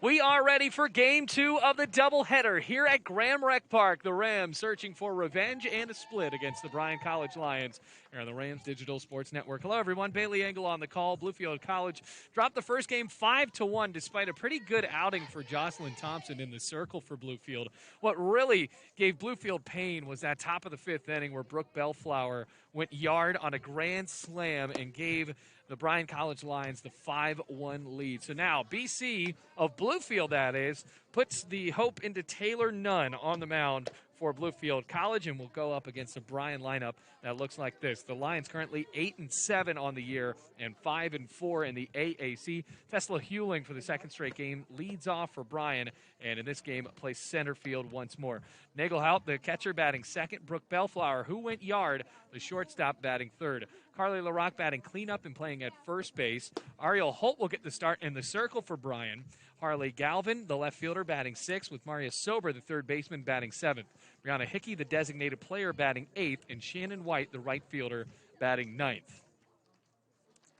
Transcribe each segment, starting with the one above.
We are ready for game 2 of the doubleheader here at Graham Rec Park. The Rams searching for revenge and a split against the Bryan College Lions here on the Rams Digital Sports Network. Hello, everyone. Bailey Engel on the call. Bluefield College dropped the first game 5-1 despite a pretty good outing for Jocelyn Thompson in the circle for Bluefield. What really gave Bluefield pain was that top of the fifth inning where Brooke Bellflower went yard on a grand slam and gave the Bryan College Lions the 5-1 lead. So now BC of Bluefield, that is, puts the hope into Taylor Nunn on the mound for Bluefield College, and will go up against a Bryan lineup that looks like this. The Lions currently 8-7 on the year and 5-4 in the AAC. Tesla Hewling for the second straight game leads off for Bryan, and in this game plays center field once more. Nagelhout, the catcher, batting second. Brooke Bellflower, who went yard, the shortstop, batting third. Carly LaRock batting cleanup and playing at first base. Ariel Holt will get the start in the circle for Bryan. Harley Galvin, the left fielder, batting sixth, with Maria Sober, the third baseman, batting seventh. Brianna Hickey, the designated player, batting eighth, and Shannon White, the right fielder, batting ninth.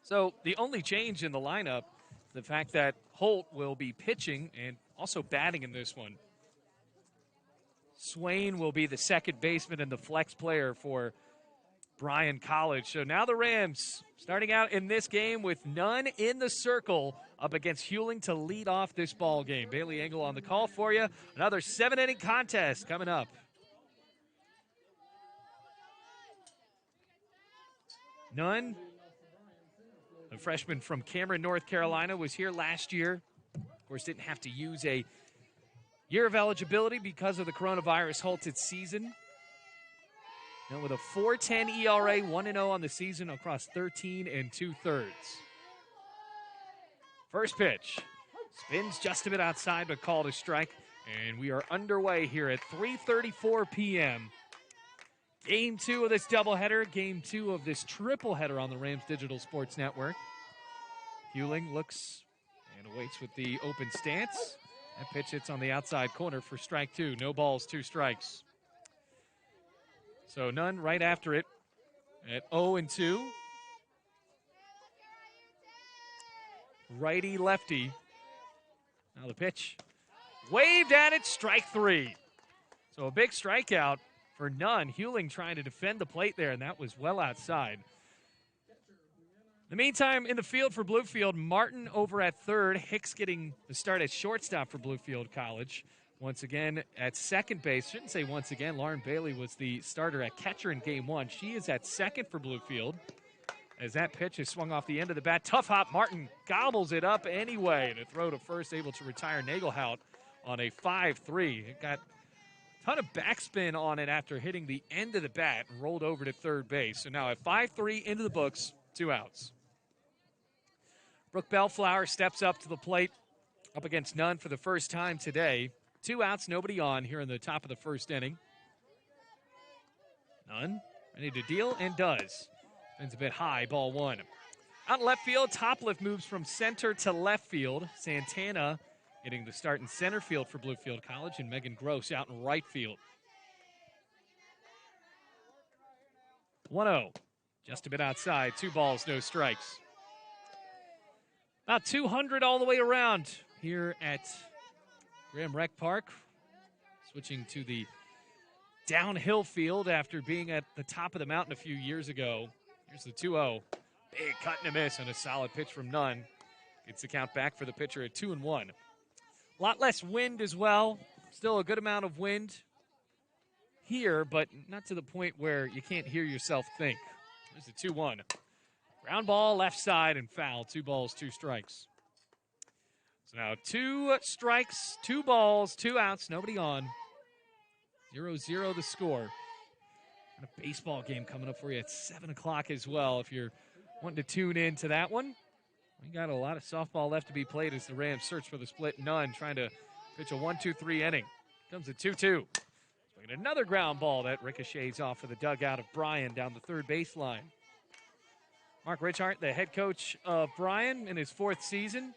So the only change in the lineup, the fact that Holt will be pitching and also batting in this one. Swain will be the second baseman and the flex player for Bryan College. So now the Rams starting out in this game with Nunn in the circle up against Hewling to lead off this ball game. Bailey Engel on the call for you. Another 7-inning contest coming up. Nunn, a freshman from Cameron, North Carolina, was here last year. Of course, didn't have to use a year of eligibility because of the coronavirus halted season. Now with a 4.10 ERA, 1-0 on the season across 13 2/3. First pitch. Spins just a bit outside, but called a strike. And we are underway here at 3:34 p.m. Game 2 of this doubleheader, game 2 of this tripleheader on the Rams Digital Sports Network. Hewling looks and awaits with the open stance. That pitch hits on the outside corner for strike 2. No balls, 2 strikes. So Nunn right after it at 0-2. Righty-lefty. Now the pitch. Waved at it, strike 3. So a big strikeout for Nunn. Hewling trying to defend the plate there, and that was well outside. In the meantime, in the field for Bluefield, Martin over at third. Hicks getting the start at shortstop for Bluefield College. Once again at second base. Shouldn't say once again. Lauren Bailey was the starter at catcher in game 1. She is at second for Bluefield. As that pitch is swung off the end of the bat. Tough hop. Martin gobbles it up anyway. To throw to first, able to retire Nagelhout on a 5-3. It got a ton of backspin on it after hitting the end of the bat and rolled over to third base. So now a 5-3 into the books, 2 outs. Brooke Bellflower steps up to the plate up against Nunn for the first time today. 2 outs, nobody on here in the top of the first inning. Nunn ready to deal and does. Spins a bit high, ball 1. Out in left field, Toplift moves from center to left field. Santana getting the start in center field for Bluefield College, and Megan Gross out in right field. 1-0, just a bit outside. 2 balls, no strikes. About 200 all the way around here at Graham Rec Park. Switching to the downhill field after being at the top of the mountain a few years ago. Here's the 2-0. Big cut and a miss and a solid pitch from Nunn. Gets the count back for the pitcher at 2-1. A lot less wind as well. Still a good amount of wind here, but not to the point where you can't hear yourself think. There's the 2-1. Ground ball, left side, and foul. 2 balls, 2 strikes. So now 2 strikes, 2 balls, 2 outs, nobody on. 0-0 the score. And a baseball game coming up for you at 7 o'clock as well if you're wanting to tune in to that one. We got a lot of softball left to be played as the Rams search for the split. Nunn trying to pitch a 1-2-3 inning. Comes at 2-2. Swinging another ground ball that ricochets off of the dugout of Bryan down the third baseline. Mark Richhart, the head coach of Bryan in his 4th season.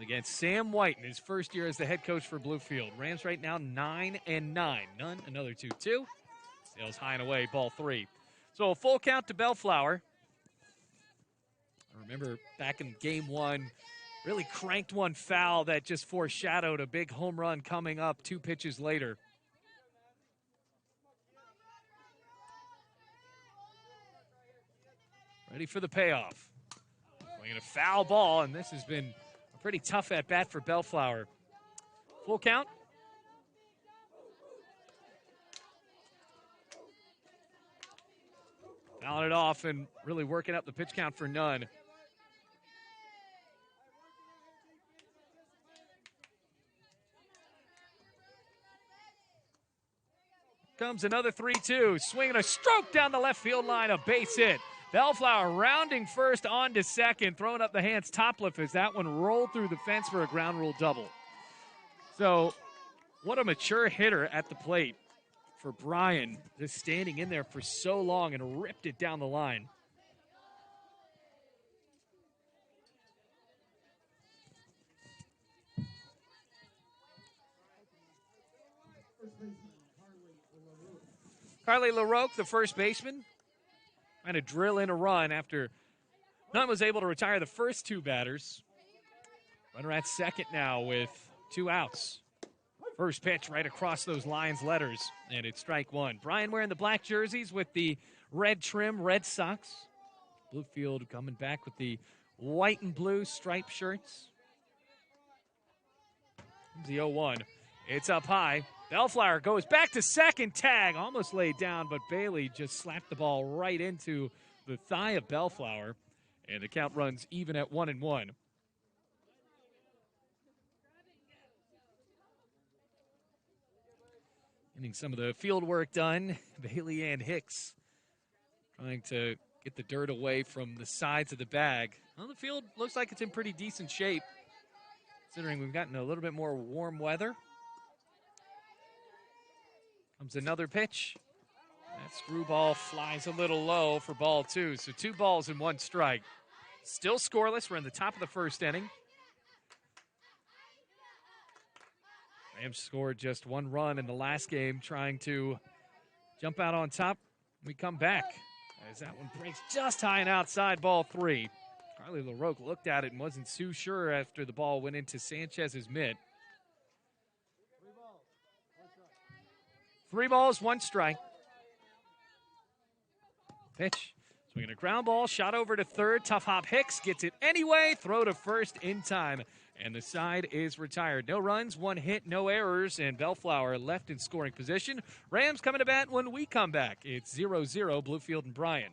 Against Sam White in his first year as the head coach for Bluefield. Rams right now 9-9. Nunn, another 2-2. Sails high and away, ball 3. So a full count to Bellflower. Remember back in game one, really cranked one foul that just foreshadowed a big home run coming up 2 pitches later. Ready for the payoff. Swinging a foul ball, and this has been a pretty tough at-bat for Bellflower. Full count. Fouling it off and really working up the pitch count for none. Comes another 3-2. Swinging a stroke down the left field line, a base hit. Bellflower rounding first on to second, throwing up the hands Topliff as that one rolled through the fence for a ground rule double. So, what a mature hitter at the plate for Bryan, just standing in there for so long and ripped it down the line. Carly LaRoque, the first baseman, trying to drill in a run after Nunn was able to retire the first 2 batters. Runner at second now with 2 outs. First pitch right across those Lions letters, and it's strike 1. Bryan wearing the black jerseys with the red trim, red socks. Bluefield coming back with the white and blue striped shirts. The 0-1. It's up high. Bellflower goes back to second, tag. Almost laid down, but Bailey just slapped the ball right into the thigh of Bellflower, and the count runs even at 1-1. Getting some of the field work done. Bailey and Hicks trying to get the dirt away from the sides of the bag. Well, the field looks like it's in pretty decent shape, considering we've gotten a little bit more warm weather. Comes another pitch. That screwball flies a little low for ball 2. So 2 balls and 1 strike. Still scoreless. We're in the top of the first inning. Rams scored just 1 run in the last game, trying to jump out on top. We come back as that one breaks just high and outside, ball 3. Carly LaRoque looked at it and wasn't too sure after the ball went into Sanchez's mitt. 3 balls, 1 strike. Pitch. Swinging a ground ball, shot over to third. Tough hop Hicks gets it anyway. Throw to first in time. And the side is retired. No runs, 1 hit, no errors, and Bellflower left in scoring position. Rams coming to bat when we come back. It's 0-0, Bluefield and Bryan.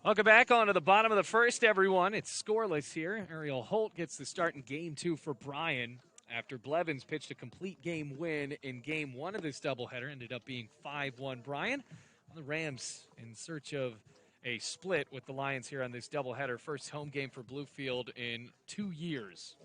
Welcome back onto the bottom of the first, everyone. It's scoreless here. Ariel Holt gets the start in game 2 for Bryan after Blevins pitched a complete game win in game 1 of this doubleheader. Ended up being 5-1 Bryan. The Rams in search of a split with the Lions here on this doubleheader. First home game for Bluefield in 2 years.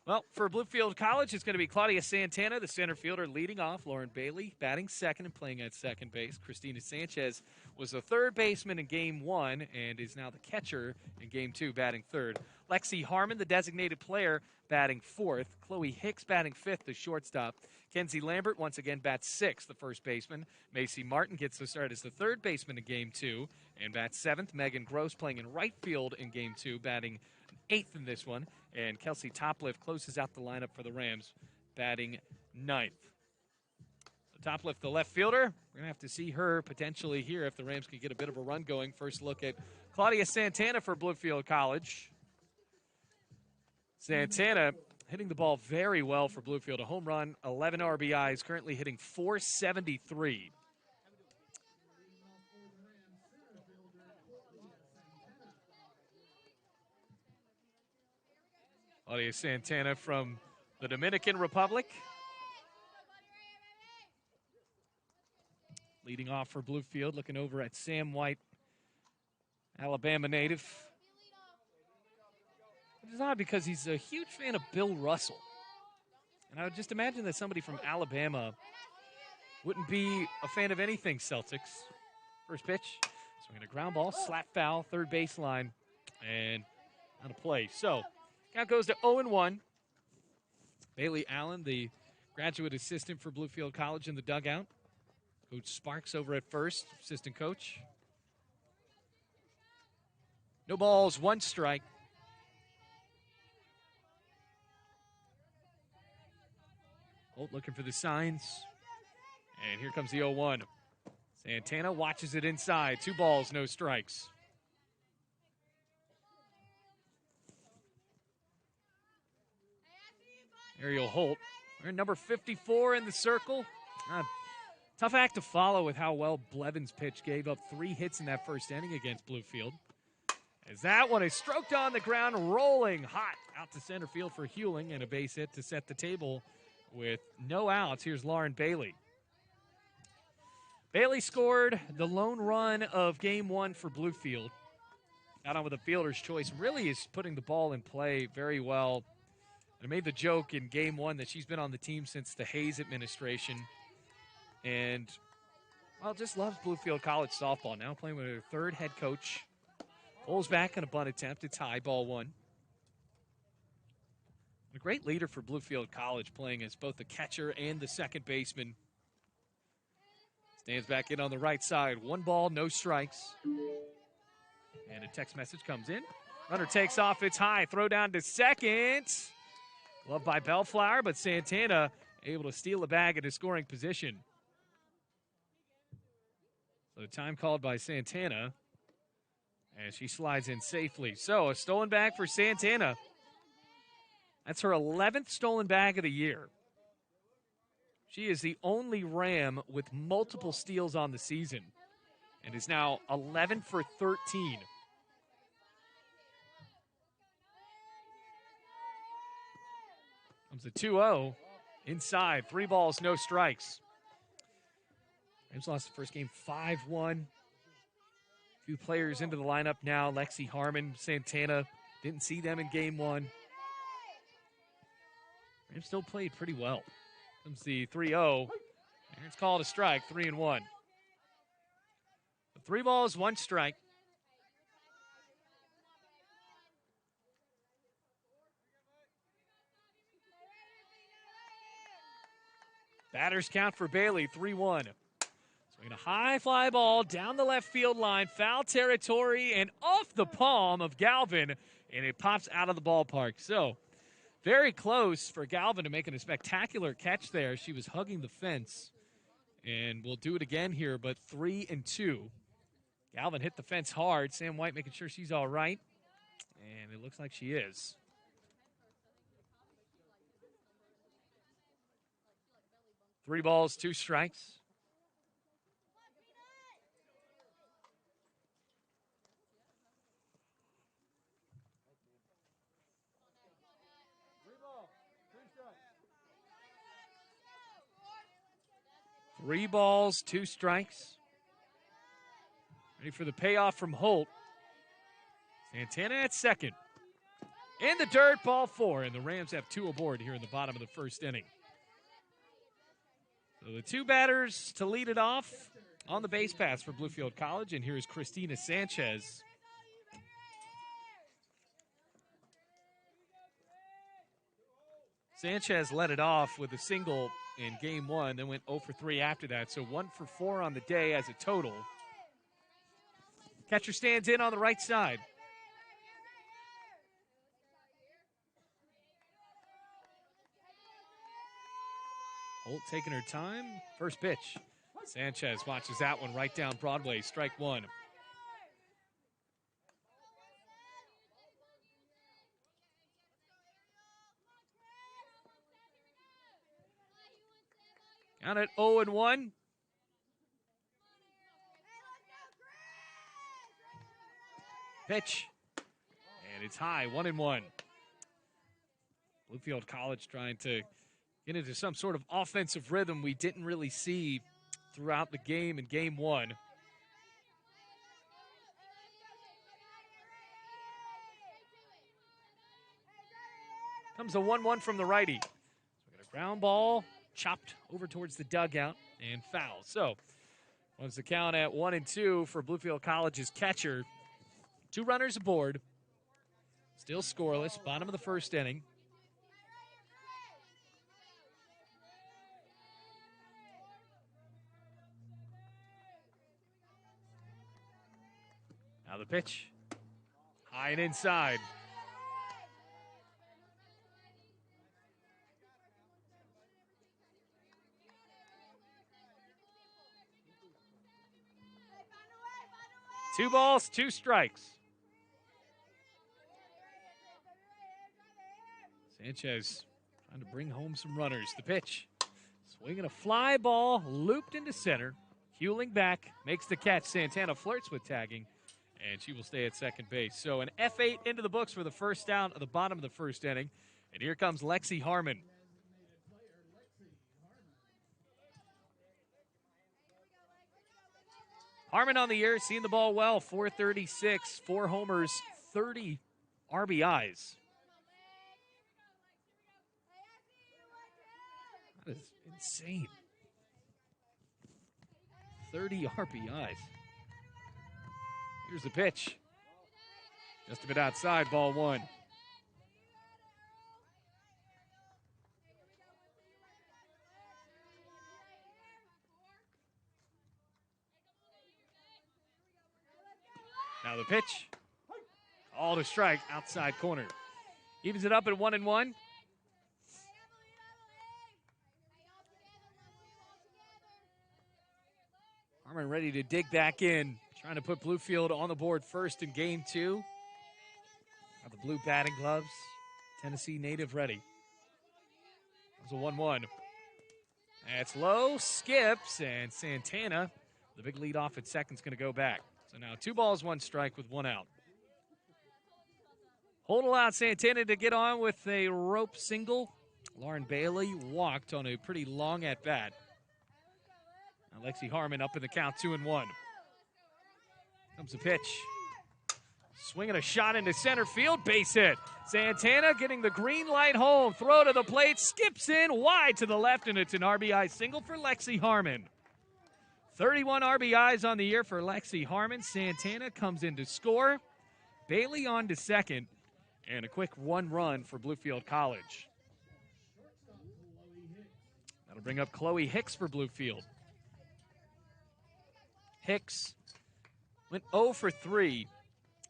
Well, for Bluefield College, it's going to be Claudia Santana, the center fielder, leading off. Lauren Bailey batting second and playing at second base. Christina Sanchez was the third baseman in Game 1 and is now the catcher in Game 2, batting third. Lexi Harmon, the designated player, batting fourth. Chloe Hicks batting fifth, the shortstop. Kenzie Lambert once again bats sixth, the first baseman. Macy Martin gets the start as the third baseman in Game 2 and bats seventh. Megan Gross playing in right field in Game 2, batting eighth in this one. And Kelsey Topliff closes out the lineup for the Rams, batting ninth. So Topliff, the left fielder, we're going to have to see her potentially here if the Rams can get a bit of a run going. First look at Claudia Santana for Bluefield College. Santana hitting the ball very well for Bluefield. A home run, 11 RBIs, currently hitting .473. Claudia Santana from the Dominican Republic. leading off for Bluefield, looking over at Sam White, Alabama native. It is odd because he's a huge fan of Bill Russell. And I would just imagine that somebody from Alabama wouldn't be a fan of anything Celtics. First pitch, swinging a ground ball, slap foul, third baseline, and on a play. So, count goes to 0-1. Bailey Allen, the graduate assistant for Bluefield College in the dugout. Coach Sparks over at first, assistant coach. No balls, one strike. Holt looking for the signs. And here comes the 0-1. Santana watches it inside. 2 balls, no strikes. Ariel Holt, we're number 54 in the circle. Tough act to follow with how well Blevins pitched. Gave up 3 hits in that first inning against Bluefield. As that one is stroked on the ground, rolling hot out to center field for Hewling, and a base hit to set the table with no outs. Here's Lauren Bailey. Bailey scored the lone run of game 1 for Bluefield. Got on with a fielder's choice. Really is putting the ball in play very well. I made the joke in game 1 that she's been on the team since the Hayes administration. And, well, just loves Bluefield College softball. Now playing with her 3rd head coach. Pulls back on a bunt attempt. It's high, ball 1. A great leader for Bluefield College, playing as both the catcher and the second baseman. Stands back in on the right side. 1 ball, no strikes. And a text message comes in. Runner takes off. It's high. Throw down to second. Glove by Bellflower, but Santana able to steal the bag into scoring position. So the time called by Santana. And she slides in safely. So a stolen bag for Santana. That's her 11th stolen bag of the year. She is the only Ram with multiple steals on the season and is now 11 for 13. Comes the 2-0. Inside, 3 balls, no strikes. Rams lost the first game 5-1. Few players into the lineup now. Lexi Harmon, Santana. Didn't see them in game 1. Rams still played pretty well. Comes the 3-0. And it's called a strike, 3-1. 3 balls, 1 strike. Batters count for Bailey, 3-1. Swinging a high fly ball down the left field line, foul territory, and off the palm of Galvin, and it pops out of the ballpark. So, very close for Galvin to making a spectacular catch there. She was hugging the fence, and we'll do it again here, but 3-2. Galvin hit the fence hard. Sam White making sure she's all right, and it looks like she is. Three balls, 2 strikes. Three balls, 2 strikes. Ready for the payoff from Holt. Santana at second. In the dirt, ball 4, and the Rams have 2 aboard here in the bottom of the first inning. So the 2 batters to lead it off on the base paths for Bluefield College, and here is Christina Sanchez. Sanchez led it off with a single in game 1, then went 0 for 3 after that, so 1 for 4 on the day as a total. Catcher stands in on the right side. Holt taking her time. First pitch. Sanchez watches that one right down Broadway. Strike 1. Count at 0-1. Pitch. And it's high, 1-1. Bluefield College trying to get into some sort of offensive rhythm we didn't really see throughout the game in game one. Comes a 1-1 from the righty. So we got a ground ball chopped over towards the dugout and foul. So once the count at 1-2 for Bluefield College's catcher. 2 runners aboard. Still scoreless. Bottom of the first inning. Now the pitch. High and inside. Two balls, 2 strikes. Sanchez trying to bring home some runners. The pitch. Swinging a fly ball, looped into center. Hewling back, makes the catch. Santana flirts with tagging, and she will stay at second base. So an F8 into the books for the first down at the bottom of the first inning. And here comes Lexi Harmon. Harmon on the year, seeing the ball well, 436, 4 homers, 30 RBIs. That is insane. 30 RBIs. Here's the pitch. Just a bit outside, ball 1. Now the pitch. All to strike, outside corner. Evens it up at 1-1. Harmon ready to dig back in. Trying to put Bluefield on the board first in game 2. Got the blue batting gloves. Tennessee native ready. It's a 1-1. That's low, skips, and Santana, the big lead off at second, is going to go back. So now 2 balls, 1 strike with 1 out. Hold allowed Santana to get on with a rope single. Lauren Bailey walked on a pretty long at bat. Now Lexi Harmon up in the count, 2-1. Comes the pitch. Swinging a shot into center field, base hit. Santana getting the green light home. Throw to the plate, skips in wide to the left, and it's an RBI single for Lexi Harmon. 31 RBIs on the year for Lexi Harmon. Santana comes in to score. Bailey on to second. And a quick 1 run for Bluefield College. That'll bring up Chloe Hicks for Bluefield. Hicks went 0 for 3.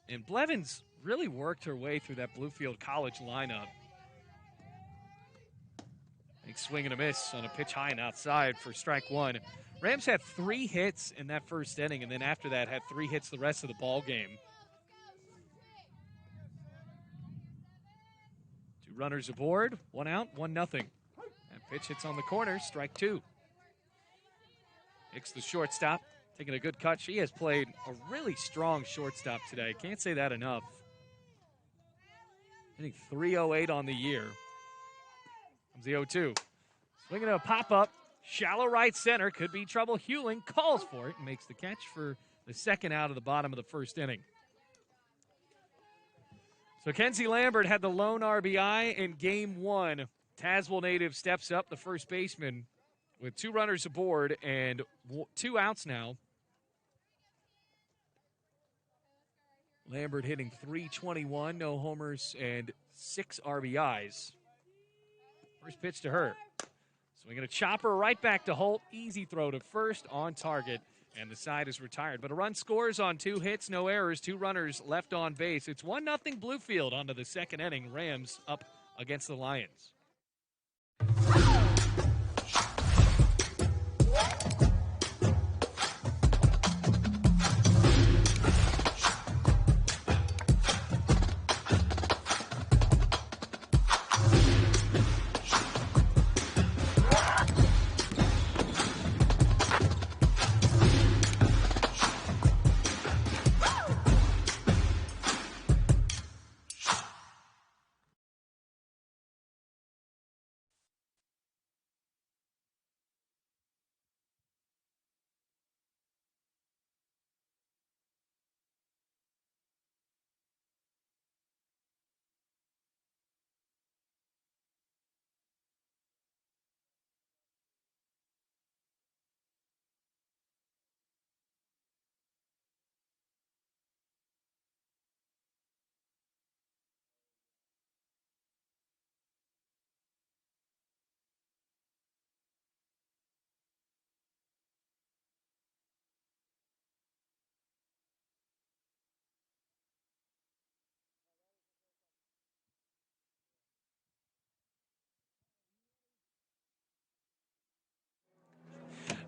And Blevins really worked her way through that Bluefield College lineup. Big swing and a miss on a pitch high and outside for strike 1. Rams had 3 hits in that first inning, and then after that had 3 hits the rest of the ball game. 2 runners aboard, 1 out, 1-0. That pitch hits on the corner, strike 2. Hicks the shortstop, taking a good cut. She has played a really strong shortstop today. Can't say that enough. Hitting .308 on the year. Comes the 0-2. Swinging a pop-up. Shallow right center, could be trouble. Hewling calls for it and makes the catch for the second out of the bottom of the first inning. So Kenzie Lambert had the lone RBI in game 1. Tazewell native steps up, the first baseman, with 2 runners aboard and 2 outs now. Lambert hitting .321, no homers and 6 RBIs. First pitch to her. Swinging a chopper right back to Holt. Easy throw to first, on target, and the side is retired. But a run scores on 2 hits, no errors, 2 runners left on base. It's 1-0 Bluefield onto the second inning. Rams up against the Lions.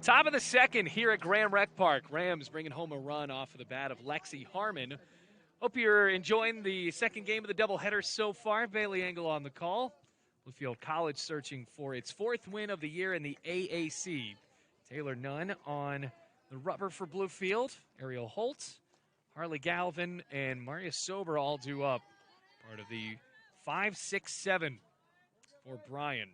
Top of the second here at Graham Rec Park. Rams bringing home a run off of the bat of Lexi Harmon. Hope you're enjoying the second game of the doubleheader so far. Bailey Engel on the call. Bluefield College searching for its fourth win of the year in the AAC. Taylor Nunn on the rubber for Bluefield. Ariel Holt, Harley Galvin, and Maria Sober all due up. Part of the 5-6-7 for Bryan.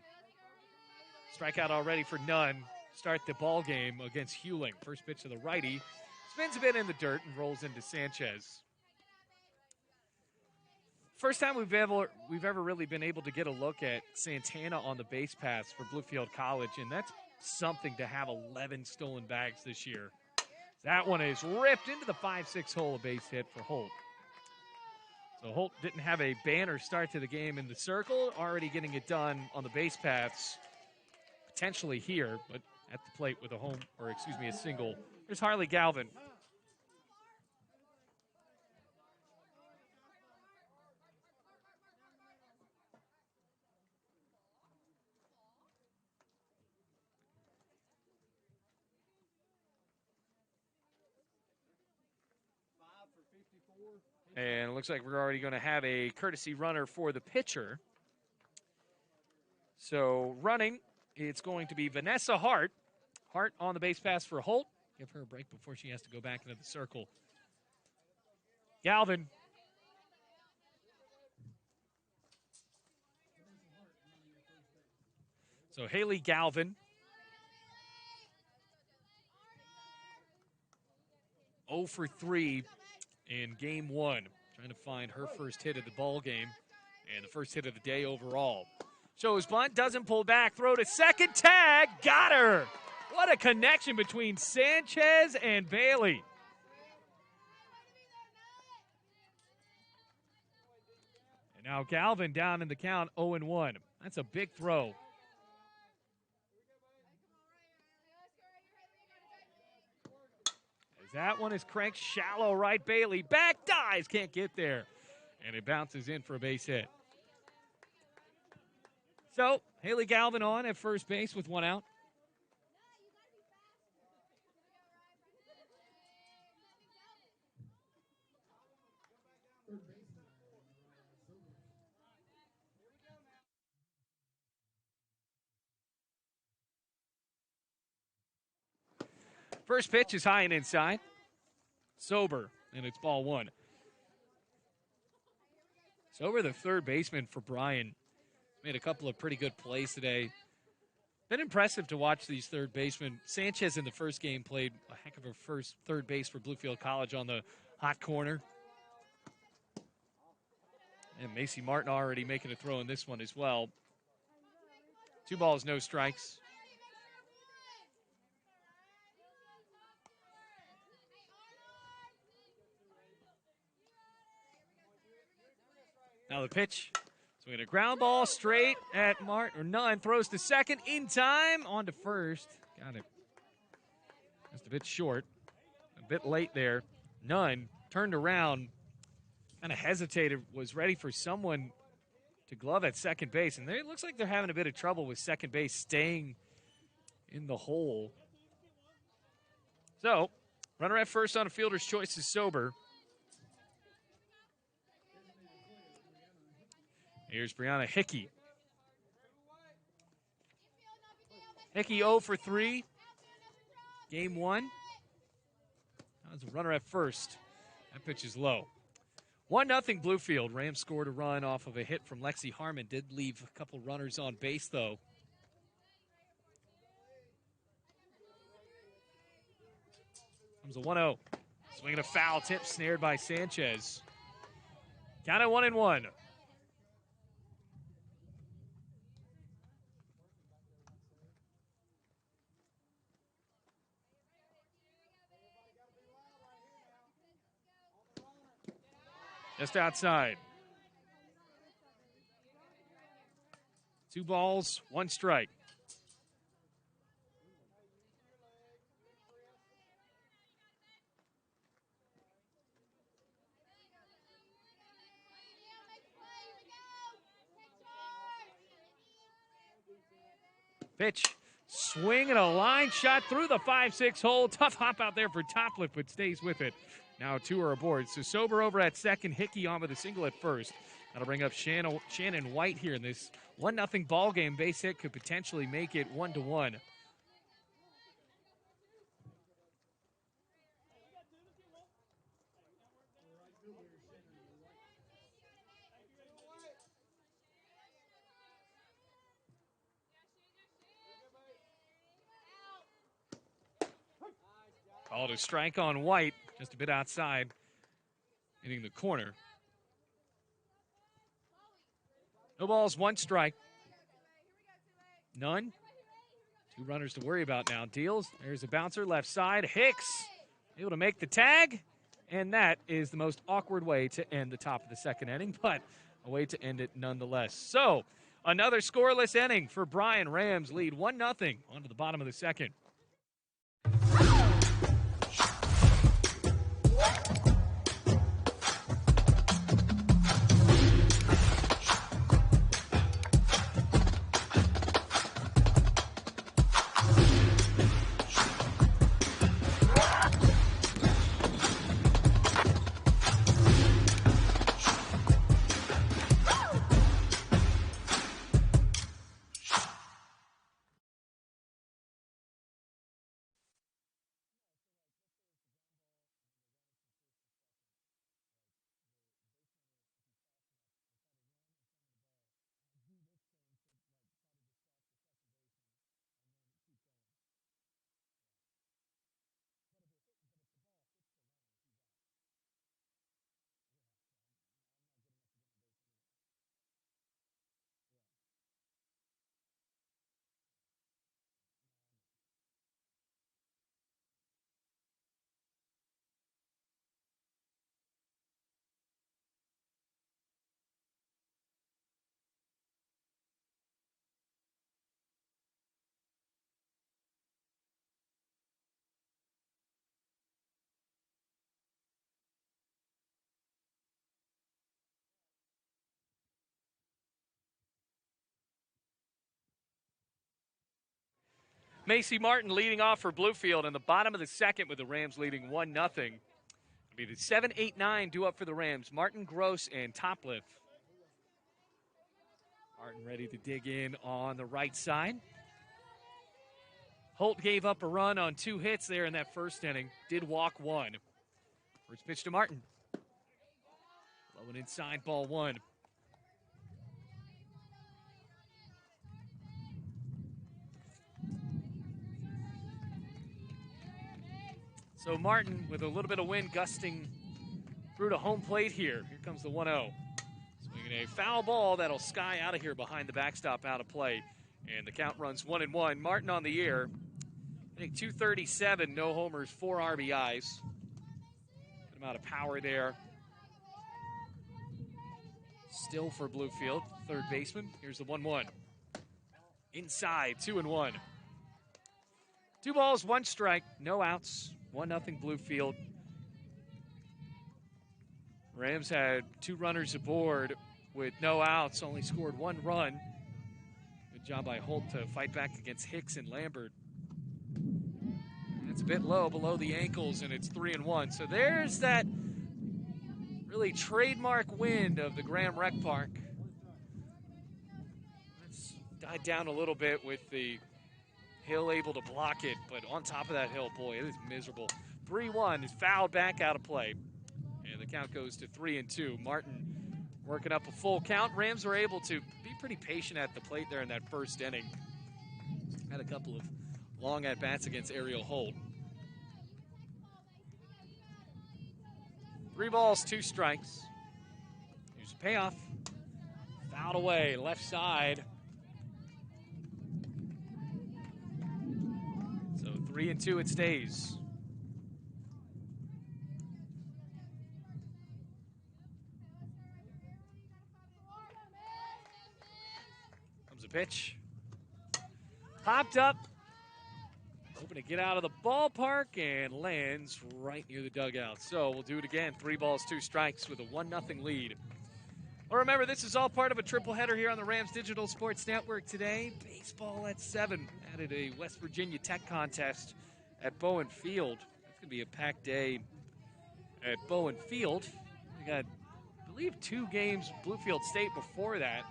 Strikeout already for Nunn. Start the ball game against Hewling. First pitch to the righty. Spins a bit in the dirt and rolls into Sanchez. First time we've ever really been able to get a look at Santana on the base paths for Bluefield College, and that's something to have 11 stolen bags this year. That one is ripped into the 5-6 hole, a base hit for Holt. So Holt didn't have a banner start to the game in the circle, already getting it done on the base paths, potentially here, but at the plate with a single. There's Harley Galvin. And it looks like we're already going to have a courtesy runner for the pitcher. So running, it's going to be Vanessa Hart. Hart on the base pass for Holt. Give her a break before she has to go back into the circle. Galvin. So Haley Galvin. 0 for 3 in game one. Trying to find her first hit of the ball game and the first hit of the day overall. Shows bunt, doesn't pull back, throw to second, tag, got her. What a connection between Sanchez and Bailey. And now Galvin down in the count, 0-1. That's a big throw. As that one is cranked shallow right, Bailey back, dies, can't get there. And it bounces in for a base hit. So, Haley Galvin on at first base with one out. First pitch is high and inside. Sober, and it's ball one. Sober, the third baseman for Bryan. Made a couple of pretty good plays today. Been impressive to watch these third basemen. Sanchez in the first game played a heck of a third base for Bluefield College on the hot corner. And Macy Martin already making a throw in this one as well. 2 balls, no strikes. Now the pitch. Swinging a ground ball straight at Nunn. Throws to second in time. On to first. Got it. Just a bit short. A bit late there. Nunn turned around. Kind of hesitated. Was ready for someone to glove at second base. And it looks like they're having a bit of trouble with second base staying in the hole. So, runner at first on a fielder's choice is Sober. Here's Brianna Hickey. Hickey 0 for 3. Game one. That was a runner at first. That pitch is low. 1-0 Bluefield. Rams scored a run off of a hit from Lexi Harmon. Did leave a couple runners on base, though. Comes a 1-0. Swinging a foul tip, snared by Sanchez. Count at 1-1. Just outside. 2 balls, 1 strike. Pitch Swing and a line shot through the 5-6 hole. Tough hop out there for Topliff, but stays with it. Now 2 are aboard. So Sober over at second, Hickey on with a single at first. That'll bring up Shannon White here in this 1-0 ball game. Base hit could potentially make it 1-1. Called a strike on White, just a bit outside, hitting the corner. No balls, 1 strike. None. 2 runners to worry about now. Deals. There's a bouncer left side. Hicks able to make the tag. And that is the most awkward way to end the top of the second inning, but a way to end it nonetheless. So another scoreless inning for Bryan. Rams lead 1-0 onto the bottom of the second. Macy Martin leading off for Bluefield in the bottom of the second with the Rams leading 1-0. It'll be the 7, 8, 9 due up for the Rams. Martin, Gross, and Topliff. Martin ready to dig in on the right side. Holt gave up a run on 2 hits there in that first inning. Did walk 1. First pitch to Martin. Low and inside, ball 1. So Martin with a little bit of wind gusting through to home plate here. Here comes the 1-0. Swinging a foul ball that'll sky out of here behind the backstop, out of play. And the count runs 1-1. Martin on the year. I think 237, no homers, 4 RBIs. Good amount of power there. Still for Bluefield, third baseman. Here's the 1-1. Inside, 2-1. 2 balls, 1 strike, no outs. 1-0 Bluefield. Rams had 2 runners aboard with no outs, only scored 1 run. Good job by Holt to fight back against Hicks and Lambert. That's a bit low, below the ankles, and it's 3-1. So there's that really trademark wind of the Graham Rec Park. It's died down a little bit with the hill able to block it, but on top of that hill, boy, it is miserable. 3-1 is fouled back out of play, and the count goes to 3-2. Martin working up a full count. Rams were able to be pretty patient at the plate there in that first inning. Had a couple of long at-bats against Ariel Holt. 3 balls, 2 strikes. Here's a payoff. Fouled away, left side. So 3-2 it stays. Comes a pitch. Popped up. Hoping to get out of the ballpark and lands right near the dugout. So we'll do it again. 3 balls, 2 strikes with a 1-0 lead. Well, remember, this is all part of a triple header here on the Rams Digital Sports Network today. Baseball at 7. Added a West Virginia Tech contest at Bowen Field. It's going to be a packed day at Bowen Field. We got, I believe, 2 games Bluefield State before that.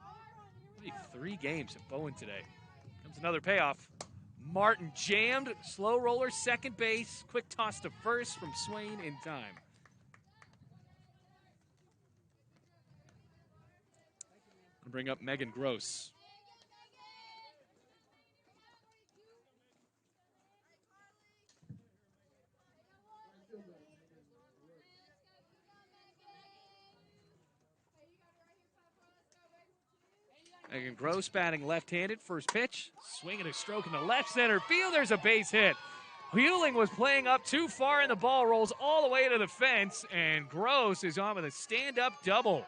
I believe 3 games at Bowen today. Comes another payoff. Martin jammed, slow roller, second base, quick toss to first from Swain in time. I'll bring up Megan Gross. Megan Gross batting left-handed. First pitch, swinging a stroke in the left center field. There's a base hit. Hewling was playing up too far, and the ball rolls all the way to the fence, and Gross is on with a stand-up double.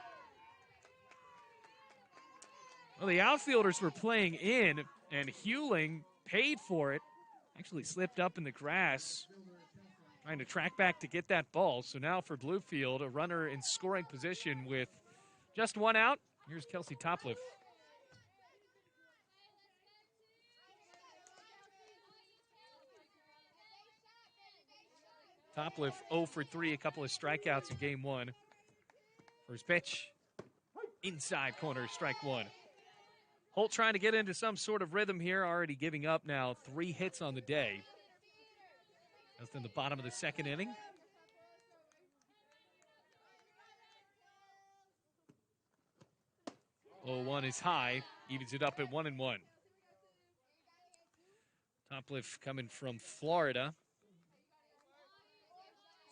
Well, the outfielders were playing in, and Hewling paid for it. Actually slipped up in the grass, trying to track back to get that ball. So now for Bluefield, a runner in scoring position with just 1 out. Here's Kelsey Topliff. Topliff 0 for 3, a couple of strikeouts in game 1. First pitch, inside corner, strike 1. Holt trying to get into some sort of rhythm here, already giving up now 3 hits on the day. That's in the bottom of the second inning. Oh, 1 is high, evens it up at 1-1. Topliff coming from Florida.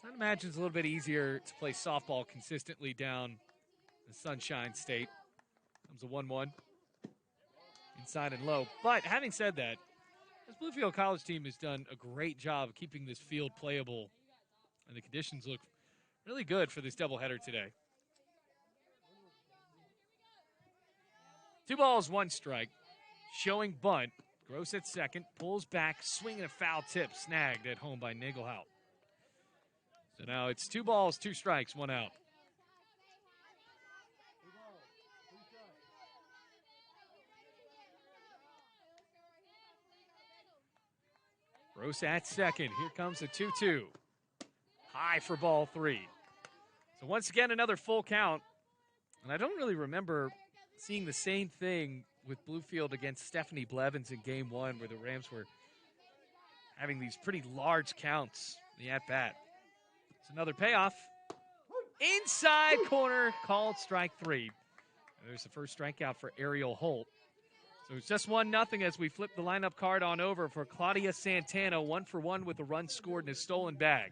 So I'd imagine it's a little bit easier to play softball consistently down the Sunshine State. Comes a 1-1. Inside and low. But having said that, this Bluefield College team has done a great job of keeping this field playable. And the conditions look really good for this doubleheader today. 2 balls, 1 strike. Showing bunt. Gross at second. Pulls back. Swinging a foul tip. Snagged at home by Nagelhout. So now it's 2 balls, 2 strikes, 1 out. Gross at second. Here comes the 2-2. High for ball 3. So once again, another full count. And I don't really remember seeing the same thing with Bluefield against Stephanie Blevins in game 1, where the Rams were having these pretty large counts in the at-bat. It's another payoff. Inside corner, called strike 3. And there's the first strikeout for Ariel Holt. So it's just 1-0 as we flip the lineup card on over for Claudia Santana, 1 for 1 with a run scored in a stolen bag.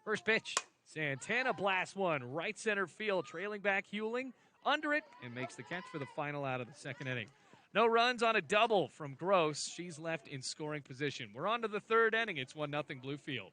First pitch, Santana blasts 1, right center field, trailing back Hewling, under it, and makes the catch for the final out of the second inning. No runs on a double from Gross. She's left in scoring position. We're on to the third inning. It's 1-0 Bluefield.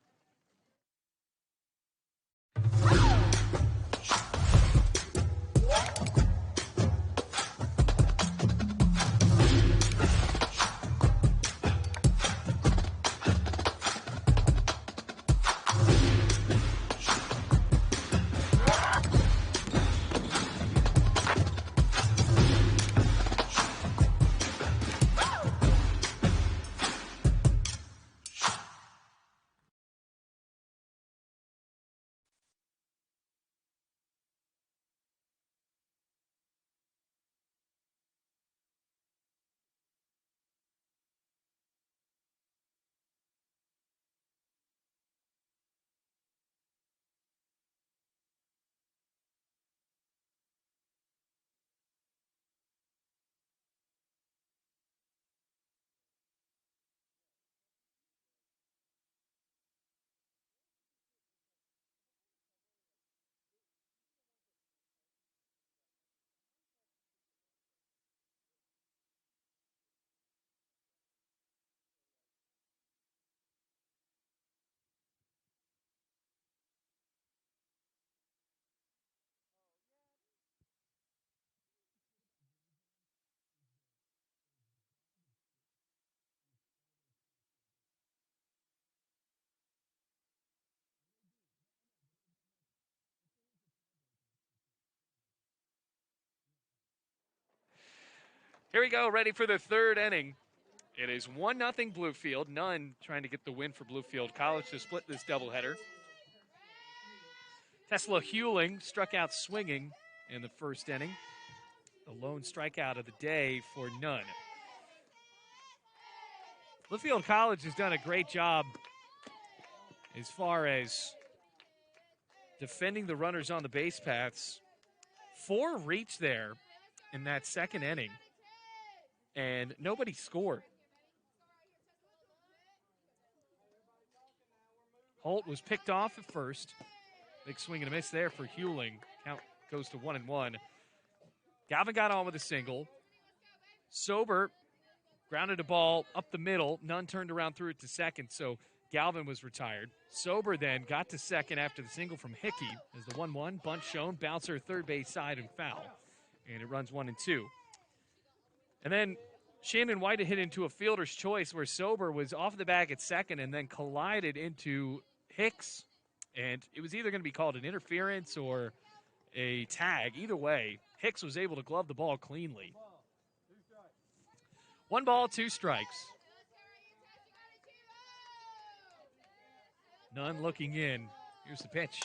Here we go, ready for the third inning. It is 1-0 Bluefield. Nunn trying to get the win for Bluefield College to split this doubleheader. Tesla Hewling struck out swinging in the first inning. The lone strikeout of the day for Nunn. Bluefield College has done a great job as far as defending the runners on the base paths. 4 reached there in that second inning, and nobody scored. Holt was picked off at first. Big swing and a miss there for Hewling. Count goes to 1-1. Galvin got on with a single. Sober grounded a ball up the middle. Nunn turned around, threw it to second, so Galvin was retired. Sober then got to second after the single from Hickey as the 1-1. Bunt shown, bouncer third base side and foul. And it runs 1-2. And then Shannon White hit into a fielder's choice where Sober was off the bag at second and then collided into Hicks. And it was either going to be called an interference or a tag. Either way, Hicks was able to glove the ball cleanly. 1 ball, 2 strikes. Nunn looking in. Here's the pitch.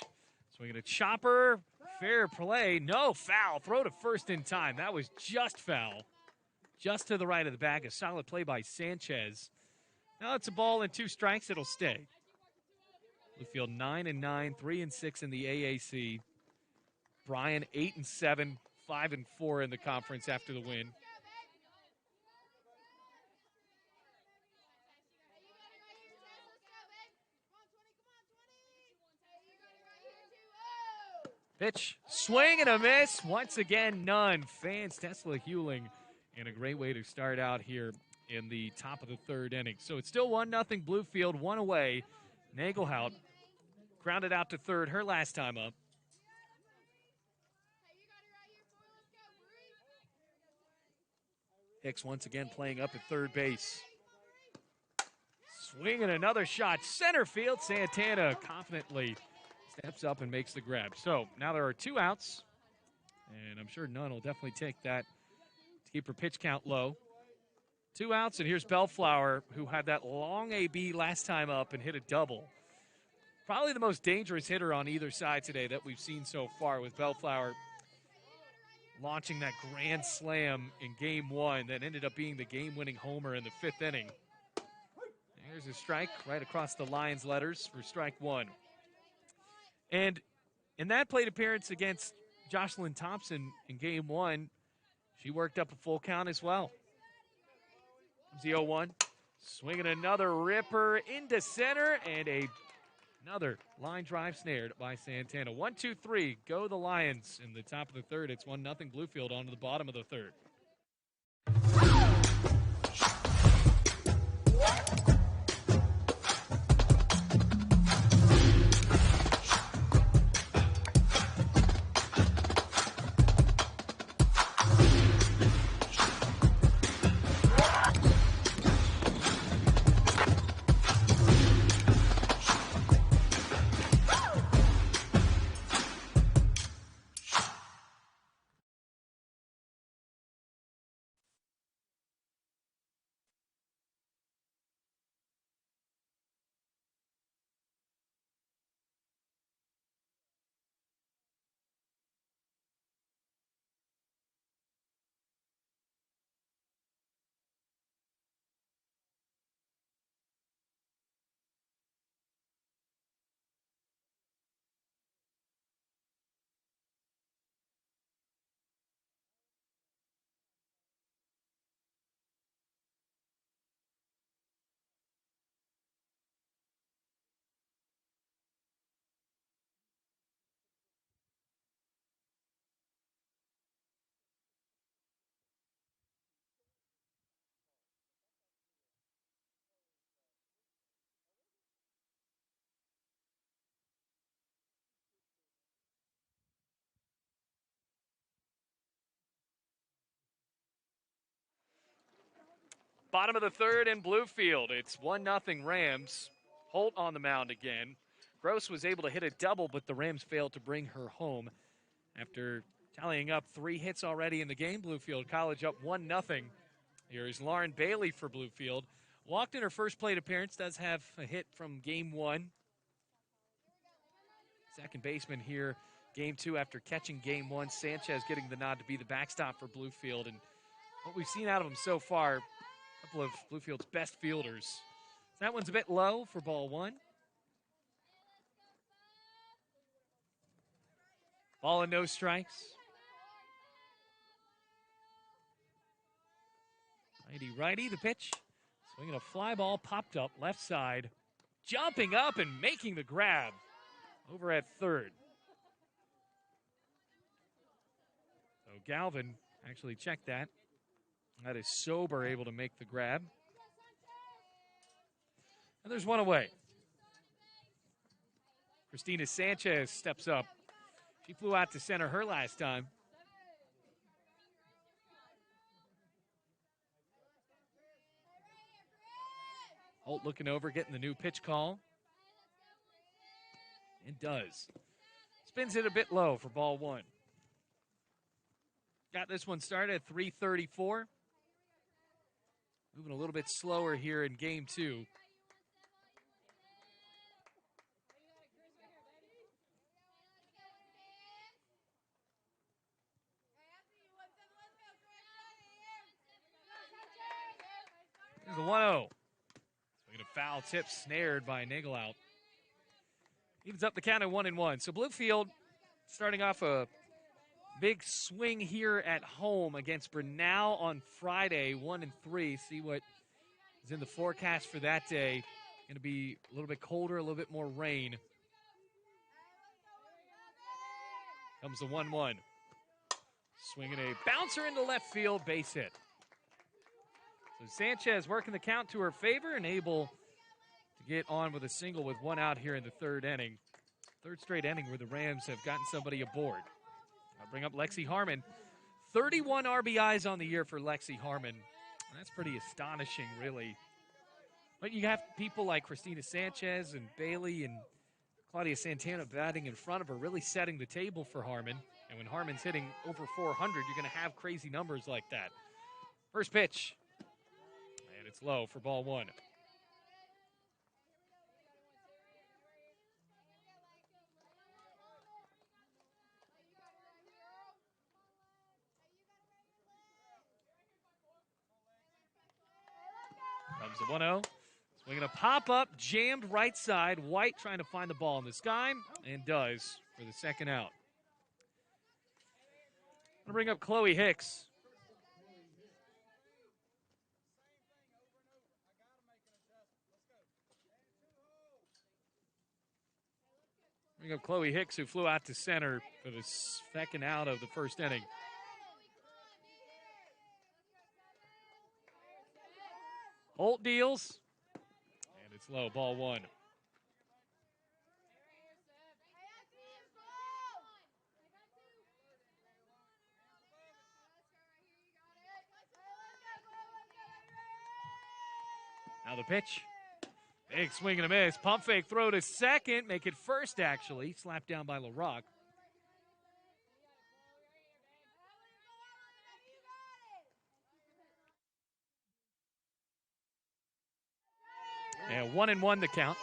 Swinging a chopper. Fair play. No, foul. Throw to first in time. That was just foul. Just to the right of the bag. A solid play by Sanchez. Now it's a ball and 2 strikes. It'll stay. Bluefield 9-9, 3-6 in the AAC. Bryan 8-7, 5-4 in the conference after the win. Pitch, swing and a miss. Once again, Nunn. Fans Tesla Hewling. And a great way to start out here in the top of the third inning. So it's still 1-0 Bluefield, 1 away. Nagelhout grounded out to third her last time up. Hicks once again playing up at third base. Swinging another shot. Center field. Santana confidently steps up and makes the grab. So now there are 2 outs. And I'm sure Nunn will definitely take that to keep her pitch count low. 2 outs, and here's Bellflower, who had that long AB last time up and hit a double. Probably the most dangerous hitter on either side today that we've seen so far, with Bellflower launching that grand slam in game 1 that ended up being the game-winning homer in the 5th inning. There's a strike right across the Lions letters for strike 1. And in that plate appearance against Jocelyn Thompson in game 1, she worked up a full count as well. Comes the 0-1. Swinging another ripper into center, and another line drive snared by Santana. 1-2-3, go the Lions in the top of the third. It's 1-0 Bluefield on to the bottom of the third. Bottom of the third in Bluefield. It's 1-0 Rams. Holt on the mound again. Gross was able to hit a double, but the Rams failed to bring her home after Tallying up 3 hits already in the game. Bluefield College up 1-0. Here is Lauren Bailey for Bluefield. Walked in her first plate appearance, does have a hit from game 1. Second baseman here, game 2 after catching game 1. Sanchez getting the nod to be the backstop for Bluefield. And what we've seen out of him so far, a couple of Bluefield's best fielders. That one's a bit low for ball 1. Ball and no strikes. Righty, the pitch. Swinging a fly ball, popped up, left side. Jumping up and making the grab over at third. So Galvin actually checked that. That is Sober able to make the grab. And there's one away. Christina Sanchez steps up. She flew out to center her last time. Holt looking over, getting the new pitch call. And does. Spins it a bit low for ball 1. Got this one started at 3:34. Moving a little bit slower here in game 2. There's a 1-0. Swinging a foul tip snared by Nagelout. Evens up the count at 1-1. So Bluefield starting off a big swing here at home against Brunel on Friday, 1-3. See what is in the forecast for that day. Going to be a little bit colder, a little bit more rain. Comes the 1-1. Swinging a bouncer into left field, base hit. So Sanchez working the count to her favor and able to get on with a single with 1 out here in the third inning. Third straight inning where the Rams have gotten somebody aboard. I'll bring up Lexi Harmon. 31 RBIs on the year for Lexi Harmon. That's pretty astonishing, really. But you have people like Christina Sanchez and Bailey and Claudia Santana batting in front of her, really setting the table for Harmon. And when Harmon's hitting over 400, you're going to have crazy numbers like that. First pitch. And it's low for ball 1. Comes the 1-0. Swinging a pop-up, jammed right side. White trying to find the ball in the sky, and does for the second out. I'm going to bring up Chloe Hicks. Bring up Chloe Hicks, who flew out to center for the second out of the first inning. Holt deals, and it's low, ball 1. Now the pitch. Big swing and a miss. Pump fake throw to second. Make it first, actually. Slapped down by LaRock. And 1-1 the count.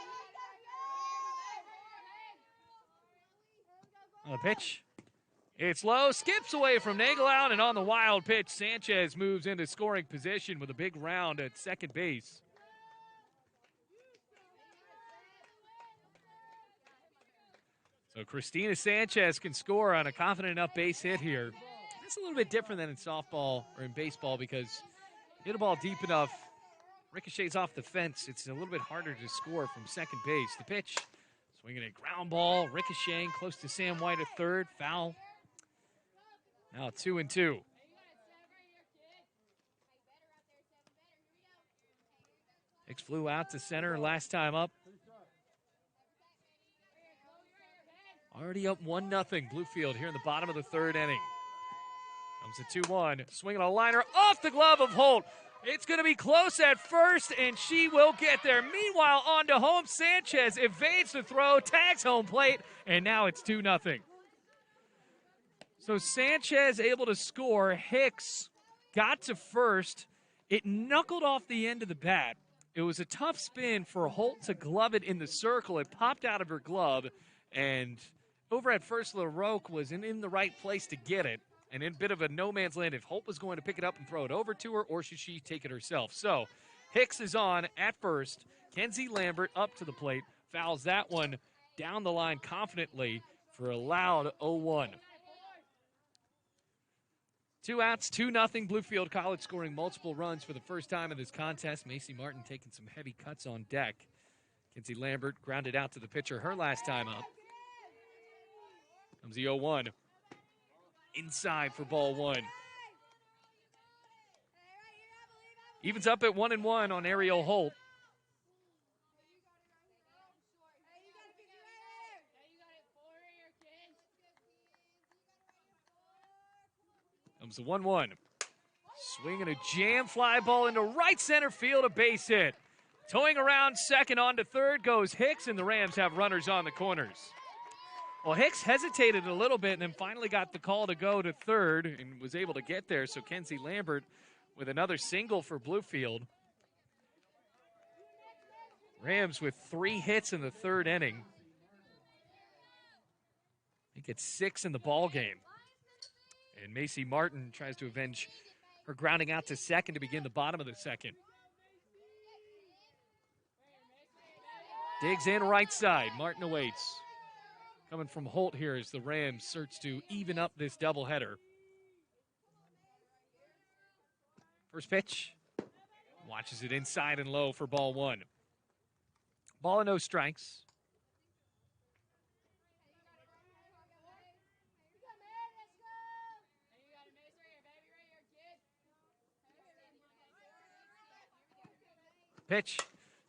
On the pitch. It's low. Skips away from Nagelout, and on the wild pitch, Sanchez moves into scoring position with a big round at second base. So Christina Sanchez can score on a confident enough base hit here. That's a little bit different than in softball or in baseball because hit a ball deep enough, ricochets off the fence. It's a little bit harder to score from second base. The pitch, swinging a ground ball, ricocheting close to Sam White at third, foul. Now 2-2. Hicks flew out to center last time up. Already up 1-0, Bluefield here in the bottom of the third inning. Comes the 2-1, swinging a liner off the glove of Holt. It's going to be close at first, and she will get there. Meanwhile, on to home, Sanchez evades the throw, tags home plate, and now it's 2-0. So Sanchez able to score. Hicks got to first. It knuckled off the end of the bat. It was a tough spin for Holt to glove it in the circle. It popped out of her glove, and over at first, LaRoque was in the right place to get it, and in a bit of a no man's land if Holt was going to pick it up and throw it over to her, or should she take it herself. So Hicks is on at first. Kenzie Lambert up to the plate, fouls that one down the line confidently for a loud 0-1. 2 outs, 2-0. Bluefield College scoring multiple runs for the first time in this contest. Macy Martin taking some heavy cuts on deck. Kenzie Lambert grounded out to the pitcher her last time up. Comes the 0-1. Inside for ball one. Evens up at 1-1 on Ariel Holt. Comes the 1-1. Swinging a jam fly ball into right center field, a base hit. Towing around second on to third goes Hicks, and the Rams have runners on the corners. Well, Hicks hesitated a little bit and then finally got the call to go to third and was able to get there. So Kenzie Lambert with another single for Bluefield. Rams with 3 hits in the third inning. I think it's 6 in the ball game. And Macy Martin tries to avenge her grounding out to second to begin the bottom of the second. Digs in right side. Martin awaits. Coming from Holt here as the Rams search to even up this doubleheader. First pitch. Watches it inside and low for ball one. Ball and no strikes. Pitch.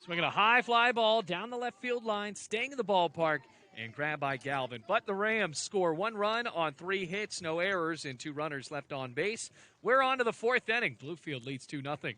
Swinging a high fly ball down the left field line, staying in the ballpark, and grabbed by Galvin. But the Rams score 1 run on 3 hits, no errors, and 2 runners left on base. We're on to the 4th inning. Bluefield leads 2-0.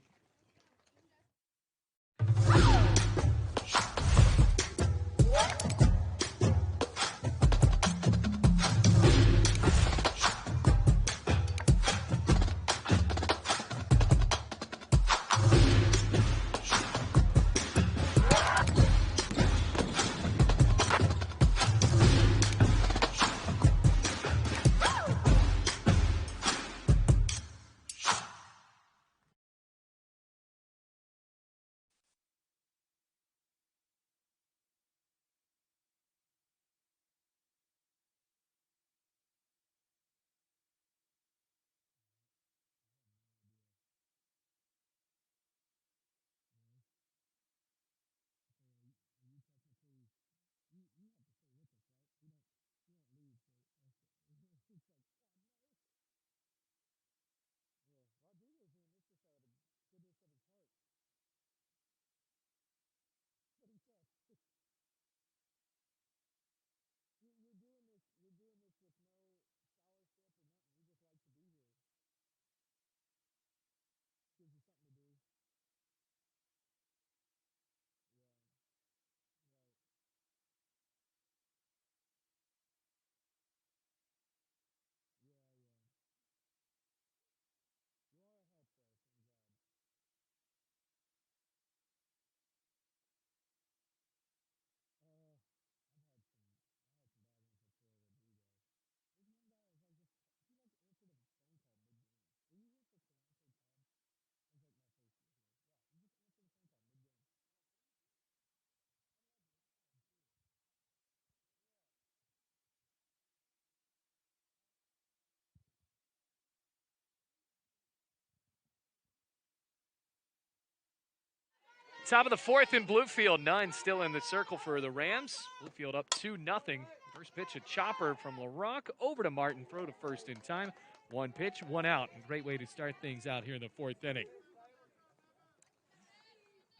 Top of the 4th in Bluefield, none still in the circle for the Rams. Bluefield up 2-0. First pitch, a chopper from LaRoque over to Martin. Throw to first in time. 1 pitch, 1 out. A great way to start things out here in the 4th inning.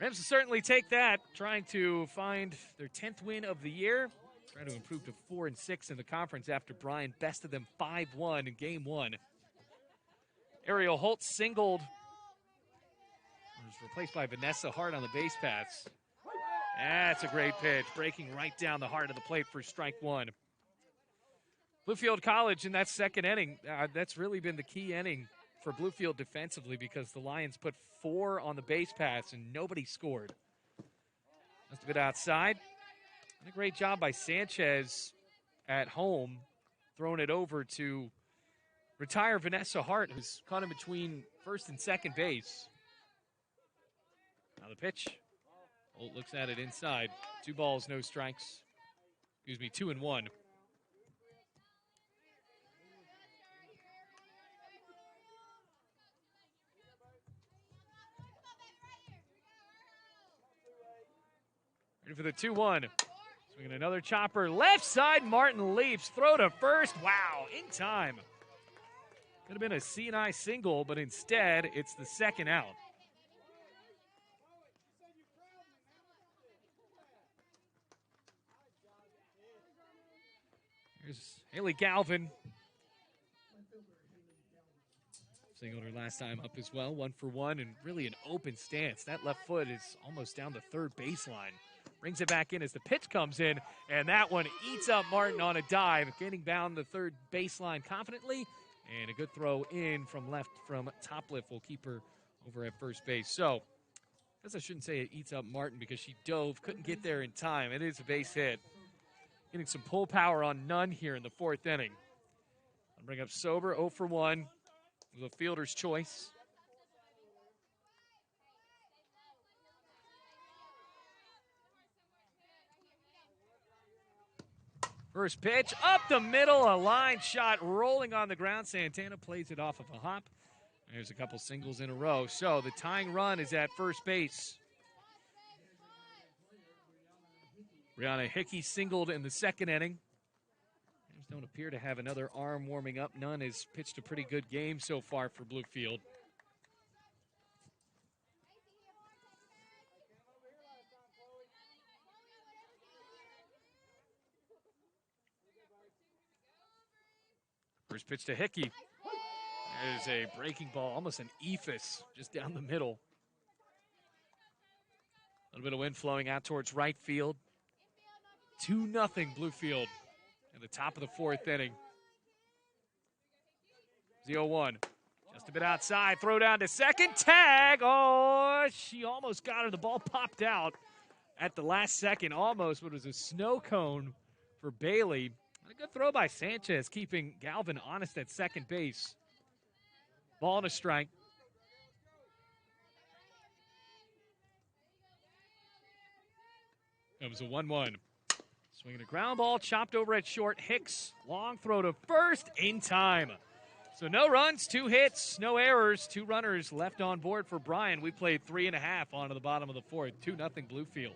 Rams will certainly take that, trying to find their 10th win of the year. Trying to improve to 4-6 in the conference after Bryan bested them 5-1 in game 1. Ariel Holt singled. Was replaced by Vanessa Hart on the base paths. That's a great pitch, breaking right down the heart of the plate for strike 1. Bluefield College in that second inning, that's really been the key inning for Bluefield defensively because the Lions put 4 on the base pass and nobody scored. Just a bit outside. And a great job by Sanchez at home, throwing it over to retire Vanessa Hart, who's caught in between first and second base. Now the pitch. Holt looks at it inside. 2 balls, no strikes. 2-1. Ready for the 2-1. Swinging another chopper. Left side, Martin leaps. Throw to first. Wow, in time. Could have been a C&I single, but instead, it's the second out. Here's Haley Galvin. Singled her last time up as well, 1 for 1, and really an open stance. That left foot is almost down the third baseline. Brings it back in as the pitch comes in, and that one eats up Martin on a dive, getting down the third baseline confidently, and a good throw in from left from Topliff will keep her over at first base. So, I guess I shouldn't say it eats up Martin because she dove, couldn't get there in time. It is a base hit. Getting some pull power on Nunn here in the 4th inning. I'll bring up Sober, 0 for 1 with a fielder's choice. First pitch, up the middle, a line shot rolling on the ground. Santana plays it off of a hop. There's a couple singles in a row. So the tying run is at first base. Brianna Hickey singled in the second inning. Rams don't appear to have another arm warming up. Nunn has pitched a pretty good game so far for Bluefield. First pitch to Hickey. There's a breaking ball, almost an ephus, just down the middle. A little bit of wind flowing out towards right field. 2-0 Bluefield in the top of the 4th inning. 0-1. Just a bit outside. Throw down to second. Tag. Oh, she almost got her. The ball popped out at the last second. Almost, but it was a snow cone for Bailey. A good throw by Sanchez, keeping Galvin honest at second base. Ball and a strike. It was a 1-1. Swinging a ground ball, chopped over at short. Hicks, long throw to first, in time. So no runs, 2 hits, no errors, 2 runners left on board for Bryan. We played 3.5 on to the bottom of the 4th. 2-0 Bluefield.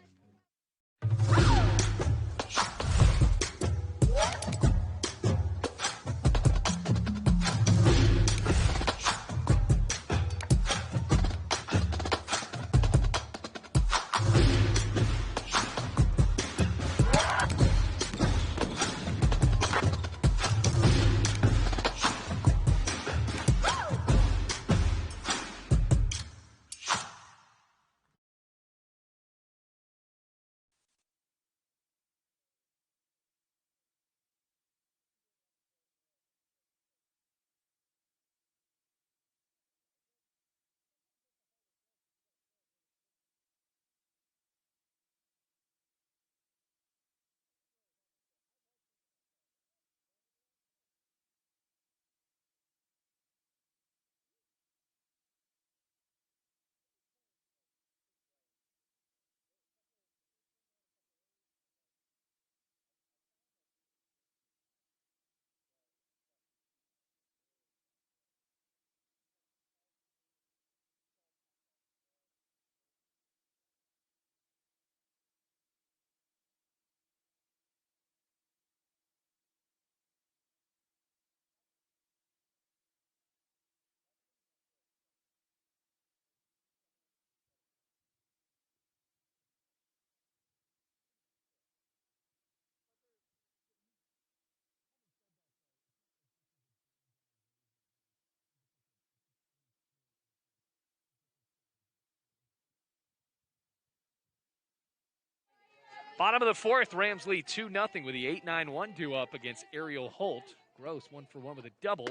Bottom of the fourth, Rams lead 2-0 with the 8-9-1 due up against Ariel Holt. Gross 1-for-1 with a double.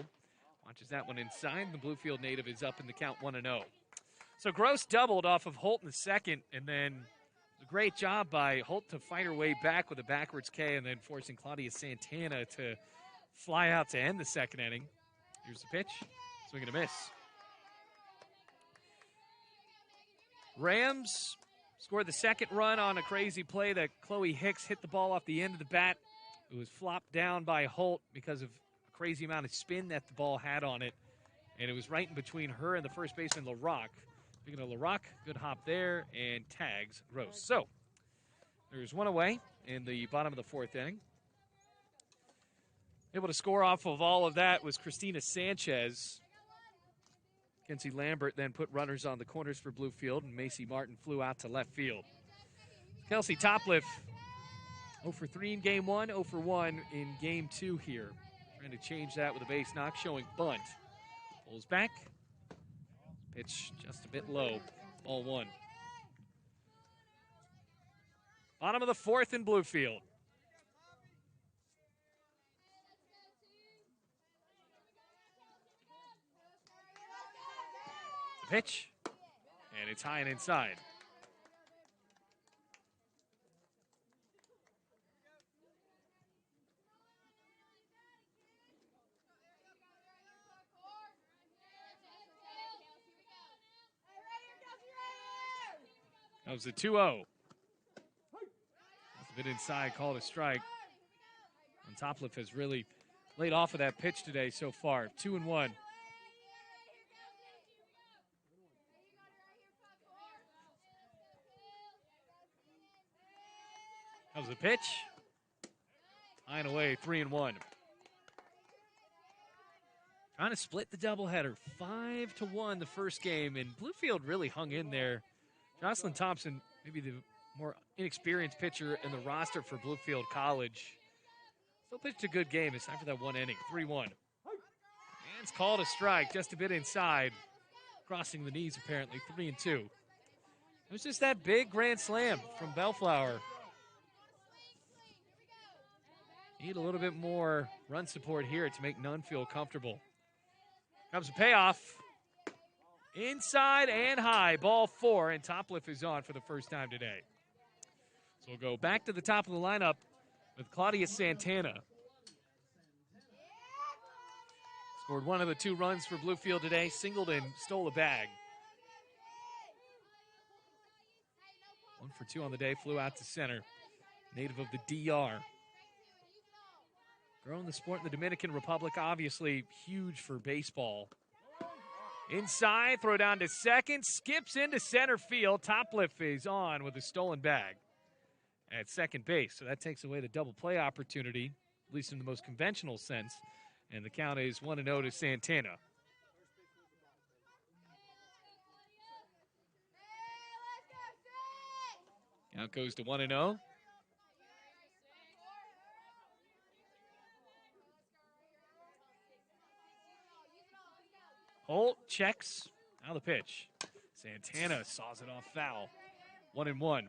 Watches that one inside. The Bluefield native is up in the count 1-0. So Gross doubled off of Holt in the second, and then a great job by Holt to fight her way back with a backwards K, and then forcing Claudia Santana to fly out to end the second inning. Here's the pitch. Swing and a miss. Rams scored the second run on a crazy play that Chloe Hicks hit the ball off the end of the bat. It was flopped down by Holt because of a crazy amount of spin that the ball had on it. And it was right in between her and the first baseman, LaRock. Speaking of LaRock, good hop there and tags Gross. So there's one away in the bottom of the fourth inning. Able to score off of all of that was Christina Sanchez. Kenzie Lambert then put runners on the corners for Bluefield, and Macy Martin flew out to left field. Kelsey Topliff, 0-for-3 in game one, 0-for-1 in game two here. Trying to change that with a base knock, showing bunt. Pulls back. Pitch just a bit low. Ball one. Bottom of the fourth in Bluefield. The pitch. And it's high and inside. That was a 2-0. That's a bit inside, called a strike. And Topliff has really laid off of that pitch today so far. 2-1. That was a pitch. High and away, 3-1. Trying to split the doubleheader. 5-1 the first game, and Bluefield really hung in there. Jocelyn Thompson, maybe the more inexperienced pitcher in the roster for Bluefield College, still pitched a good game. It's time for that one inning. 3-1. And it's called a strike, just a bit inside. Crossing the knees, apparently. 3-2. It was just that big grand slam from Bellflower. Need a little bit more run support here to make none feel comfortable. Comes a payoff. Inside and high, ball four, and Topliff is on for the first time today. So we'll go back to the top of the lineup with Claudia Santana. Scored one of the two runs for Bluefield today, singled and stole a bag. 1 for 2 on the day, flew out to center. Native of the DR. Growing the sport in the Dominican Republic, obviously huge for baseball. Inside, throw down to second, skips into center field. Topliff is on with a stolen bag at second base. So that takes away the double play opportunity, at least in the most conventional sense. And the count is 1-0 to Santana. Count goes to 1-0. Holt checks. Now the pitch. Santana saws it off foul. 1-1.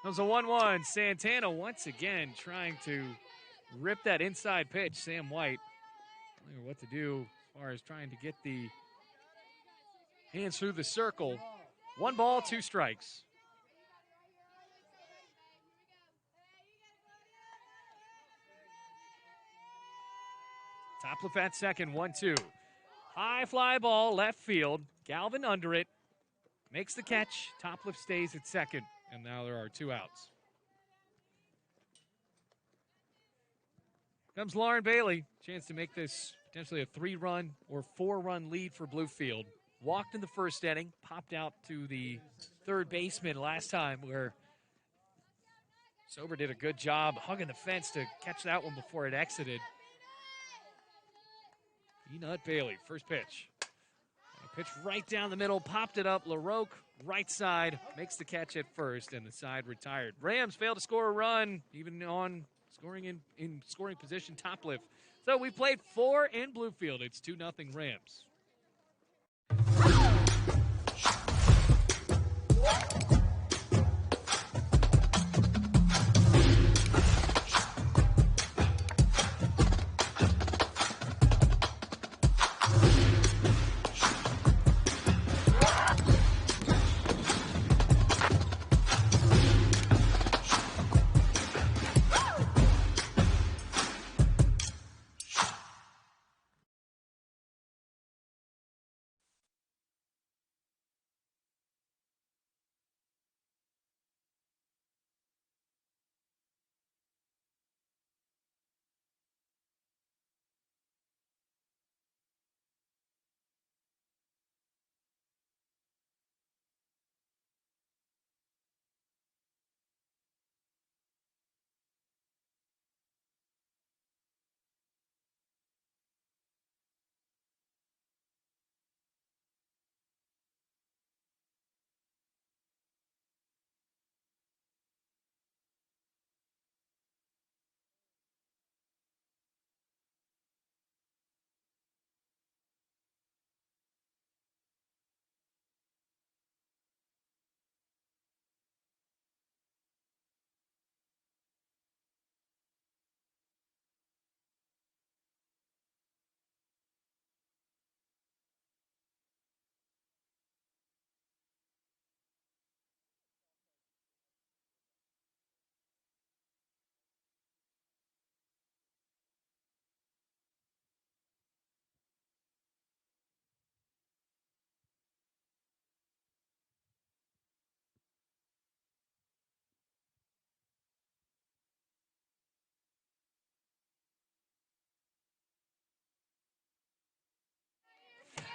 That was a 1-1. Santana once again trying to rip that inside pitch. Sam White, not sure what to do as far as trying to get the hands through the circle. 1 ball, 2 strikes. Topliff at second, 1-2. High fly ball, left field. Galvin under it. Makes the catch. Topliff stays at second. And now there are 2 outs. Comes Lauren Bailey. Chance to make this potentially a 3-run or 4-run lead for Bluefield. Walked in the first inning, popped out to the third baseman last time where Sober did a good job hugging the fence to catch that one before it exited. Peanut Bailey, first pitch. Pitch right down the middle, popped it up. LaRoque, right side, makes the catch at first, and the side retired. Rams failed to score a run, even on scoring in scoring position, top lift. So we played 4 in Bluefield. It's 2-0 Rams.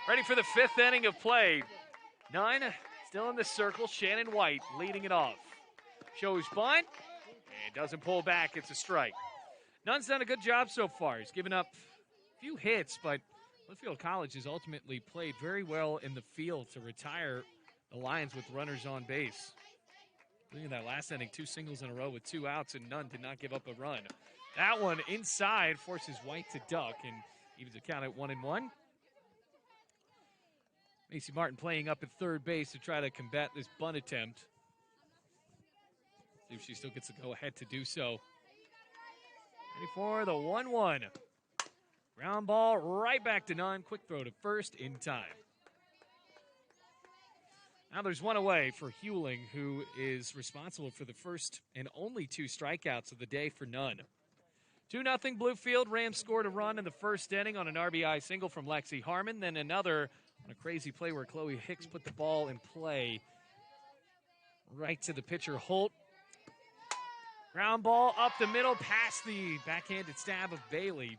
Ready for the 5th inning of play. 9 still in the circle. Shannon White leading it off. Shows bunt and doesn't pull back. It's a strike. Nunn's done a good job so far. He's given up a few hits, but Bluefield College has ultimately played very well in the field to retire the Lions with runners on base. Look at that last inning, 2 singles in a row with 2 outs, and Nunn did not give up a run. That one inside forces White to duck and evens the count at 1-1. Macy Martin playing up at third base to try to combat this bunt attempt. See if she still gets the go-ahead to do so. Ready for the 1-1. Ground ball right back to Nunn. Quick throw to first in time. Now there's one away for Hewling, who is responsible for the first and only 2 strikeouts of the day for Nunn. 2-0 Bluefield. Rams scored a run in the first inning on an RBI single from Lexi Harmon, then another on a crazy play where Chloe Hicks put the ball in play right to the pitcher, Holt. Ground ball up the middle past the backhanded stab of Bailey.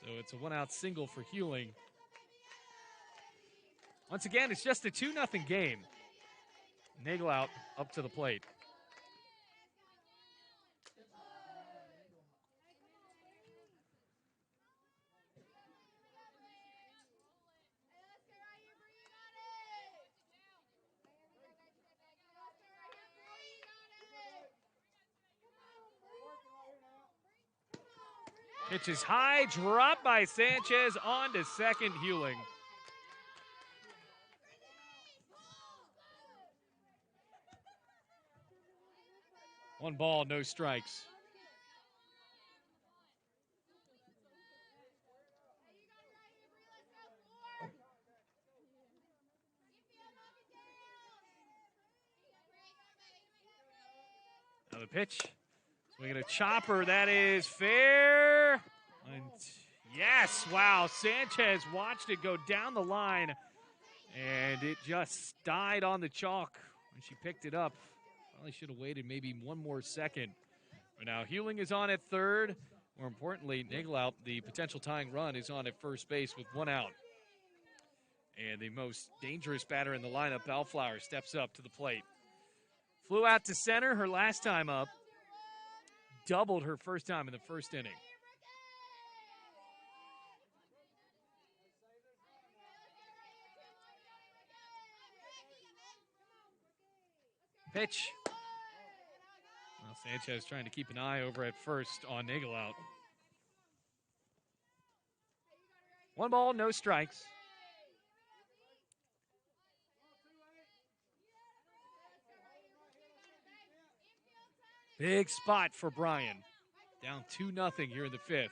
So it's a 1-out single for Hewling. Once again, it's just a 2-0 game. Nagel out up to the plate. Pitch is high, dropped by Sanchez, on to second, Hewling. One ball, no strikes. Now the pitch. Swinging a chopper. That is fair. And yes, wow. Sanchez watched it go down the line, and it just died on the chalk when she picked it up. Probably should have waited maybe one more second. But now Hewling is on at third. More importantly, Nagelout, the potential tying run, is on at first base with 1 out. And the most dangerous batter in the lineup, Bellflower, steps up to the plate. Flew out to center her last time up. Doubled her first time in the first inning. Pitch. Well, Sanchez trying to keep an eye over at first on Nagelout. 1 ball, no strikes. Big spot for Bryan. Down 2-0 here in the 5th.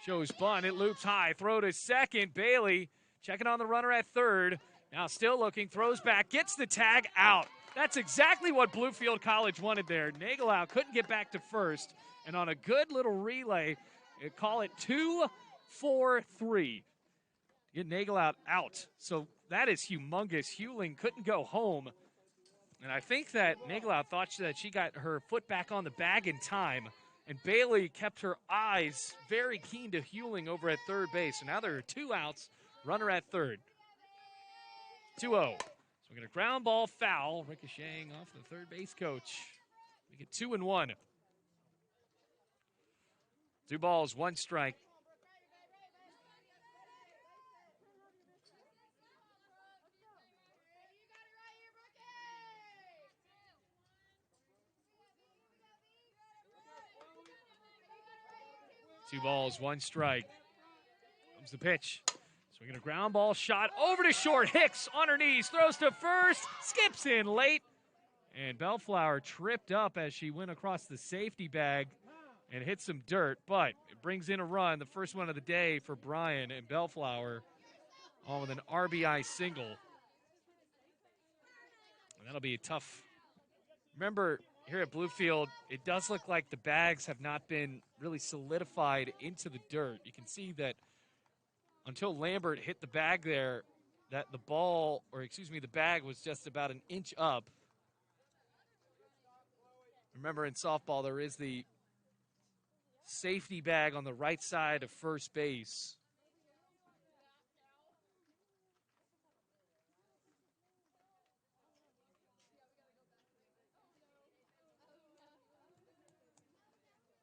Shows bunt. It loops high. Throw to second. Bailey checking on the runner at third. Now still looking. Throws back. Gets the tag out. That's exactly what Bluefield College wanted there. Nagelout couldn't get back to first. And on a good little relay, call it 2-4-3. Get Nagelout out. So that is humongous. Hewling couldn't go home. And I think that Nagelout thought that she got her foot back on the bag in time. And Bailey kept her eyes very keen to Hewling over at third base. So now there are 2 outs, runner at third. 2-0. So we get a ground ball foul, ricocheting off the third base coach. We get 2-1. 2 balls, 1 strike. Two balls, 1 strike. Comes the pitch. Swinging a ground ball shot over to short. Hicks on her knees, throws to first, skips in late. And Bellflower tripped up as she went across the safety bag and hit some dirt. But it brings in a run, the first one of the day for Bryan, and Bellflower on with an RBI single. And that'll be a tough. Remember, here at Bluefield, it does look like the bags have not been really solidified into the dirt. You can see that until Lambert hit the bag there, that the bag was just about an inch up. Remember, in softball, there is the safety bag on the right side of first base.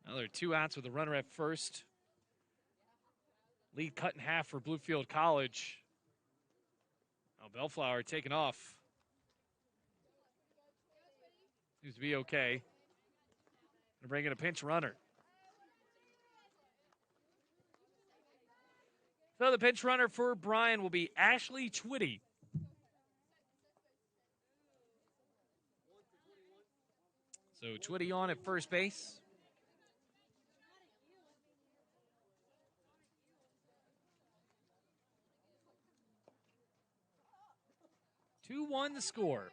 Now there are 2 outs with a runner at first. Lead cut in half for Bluefield College. Now Bellflower taking off. Seems to be okay. Gonna bring in a pinch runner. So the pinch runner for Bryan will be Ashley Twitty. So Twitty on at first base. 2-1 the score.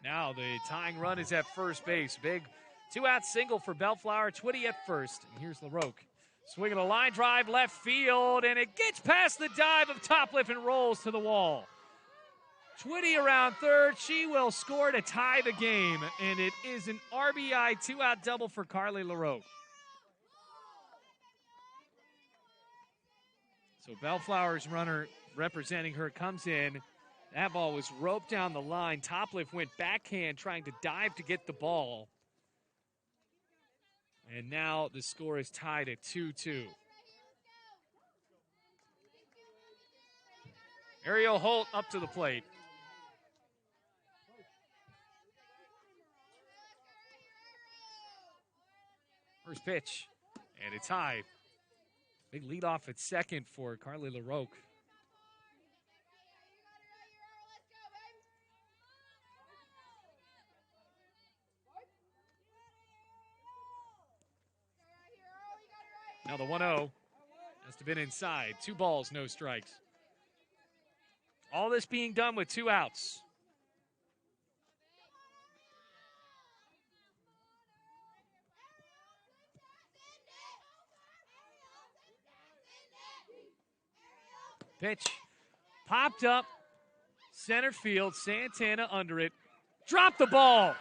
Now the tying run is at first base. Big 2-out single for Bellflower. Twitty at first. And here's LaRoque. Swinging a line drive left field, and it gets past the dive of Topliff and rolls to the wall. Twitty around third. She will score to tie the game, and it is an RBI 2-out double for Carly LaRoque. So Bellflower's runner representing her comes in. That ball was roped down the line. Topliff went backhand trying to dive to get the ball. And now the score is tied at 2-2. Ariel Holt up to the plate. First pitch, and it's high. Big leadoff at second for Carly LaRoque. Now the 1-0 has to been inside. 2 balls, no strikes. All this being done with 2 outs. Pitch popped up, center field, Santana under it. Drop the ball.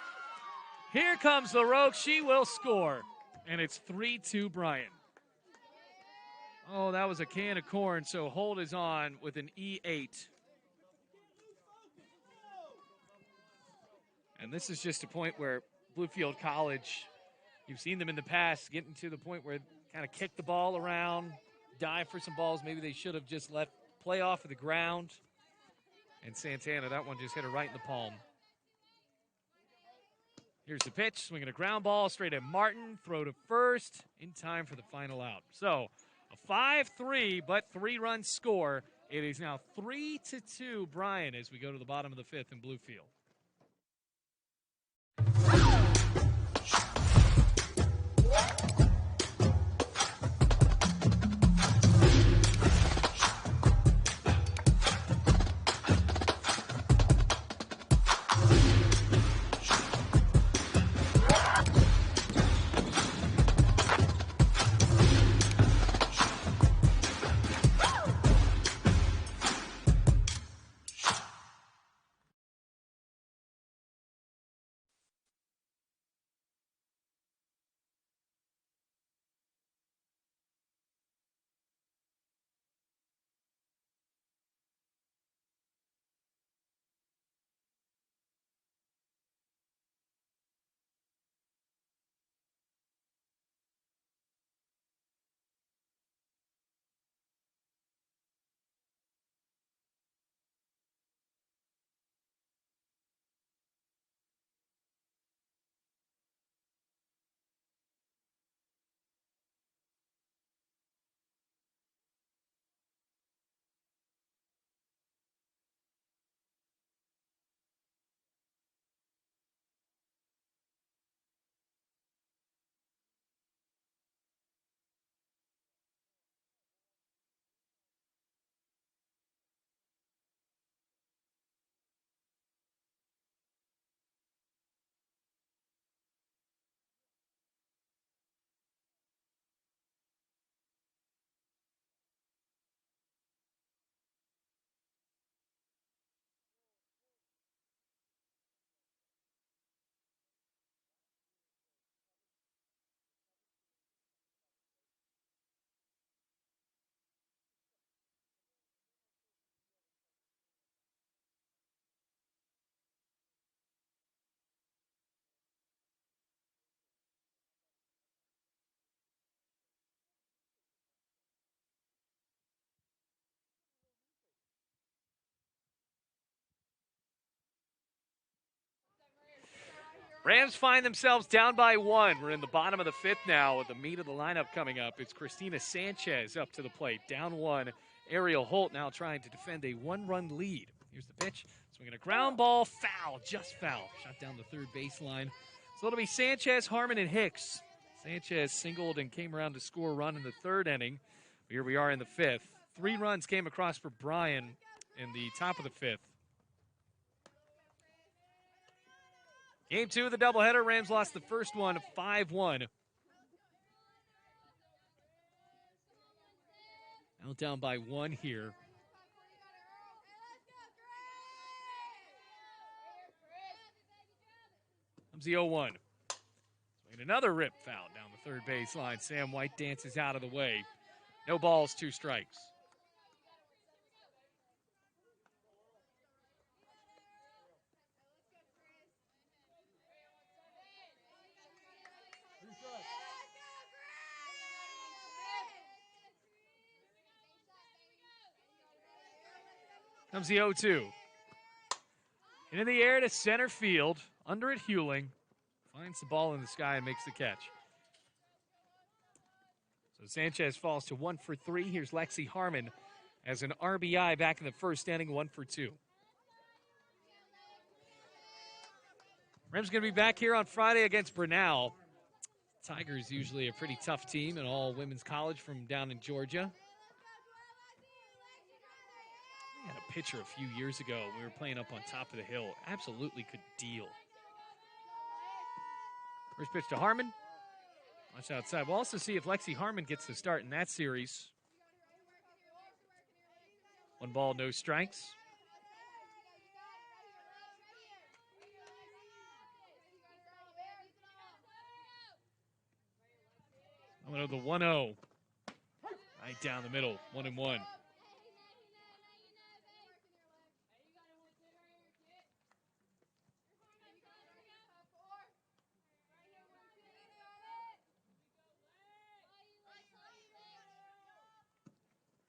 Here comes LaRoque. She will score. And it's 3-2 Bryan. Oh, that was a can of corn, so Holt is on with an E8. And this is just a point where Bluefield College, you've seen them in the past, getting to the point where they kind of kick the ball around, dive for some balls. Maybe they should have just let play off of the ground. And Santana, that one just hit her right in the palm. Here's the pitch, swinging a ground ball straight at Martin. Throw to first in time for the final out. So a 5-3, but 3-run score. It is now 3-2 Bryan as we go to the bottom of the fifth in Bluefield. Rams find themselves down by 1. We're in the bottom of the fifth now with the meat of the lineup coming up. It's Christina Sanchez up to the plate, down 1. Ariel Holt now trying to defend a 1-run lead. Here's the pitch, swinging a ground ball, foul, just foul. Shot down the third baseline. So it'll be Sanchez, Harmon, and Hicks. Sanchez singled and came around to score a run in the third inning. Here we are in the fifth. 3 runs came across for Bryan in the top of the fifth. Game 2 of the doubleheader. Rams lost the first one 5-1. Now down by 1 here. Comes the 0-1. And another rip foul down the third baseline. Sam White dances out of the way. No balls, 2 strikes. Comes the 0-2. And in the air to center field. Under it, Hewling. Finds the ball in the sky and makes the catch. So Sanchez falls to 1 for 3. Here's Lexi Harmon as an RBI back in the first inning, 1 for 2. Rams going to be back here on Friday against Brunel. Tigers usually a pretty tough team, an all-women's college from down in Georgia. We had a pitcher a few years ago. We were playing up on top of the hill. Absolutely could deal. First pitch to Harmon. Watch outside. We'll also see if Lexi Harmon gets the start in that series. 1 ball, no strikes. I'm going to the 1-0. Right down the middle, 1-1.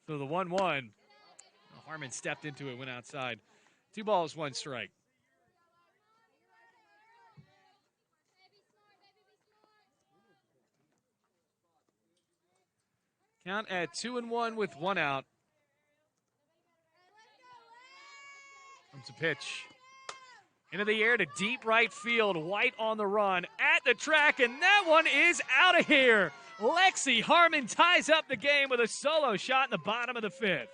So the 1-1. Harmon stepped into it, went outside. 2 balls, 1 strike. Count at 2-1 with 1 out. Comes a pitch. Into the air to deep right field. White on the run at the track, and that one is out of here. Lexi Harmon ties up the game with a solo shot in the bottom of the 5th.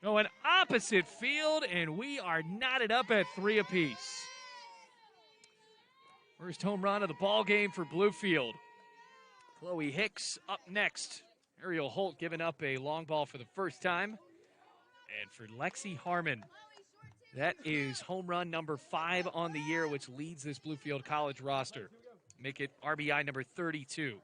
Going opposite field, and we are knotted up at 3 apiece. First home run of the ball game for Bluefield. Chloe Hicks up next. Ariel Holt giving up a long ball for the first time. And for Lexi Harmon, that is home run number 5 on the year, which leads this Bluefield College roster. Make it RBI number 32.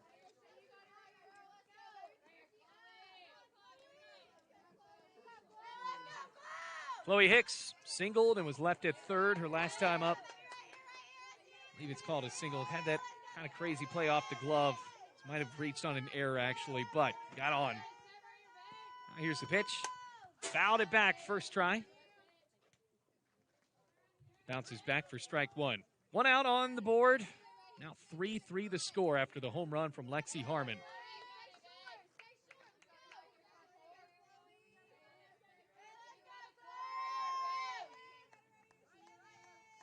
Chloe Hicks singled and was left at third her last time up. I believe it's called a single. Had that kind of crazy play off the glove. Might have reached on an error, actually, but got on. Now here's the pitch. Fouled it back first try. Bounces back for strike 1. 1 out on the board. Now 3-3 the score after the home run from Lexi Harmon.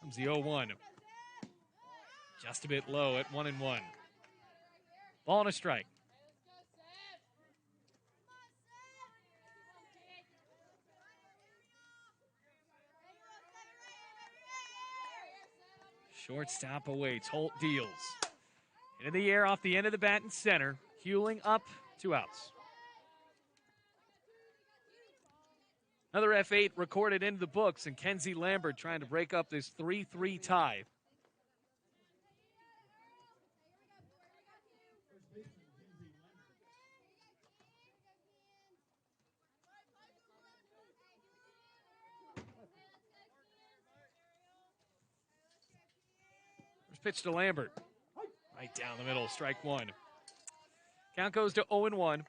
Comes the 0-1. Just a bit low at 1-1. Ball and a strike. Shortstop awaits. Holt deals. Into the air off the end of the bat in center. Hewling up, 2 outs. Another F8 recorded into the books, and Kenzie Lambert trying to break up this 3-3 tie. First pitch to Lambert. Right down the middle, strike 1. Count goes to 0-1.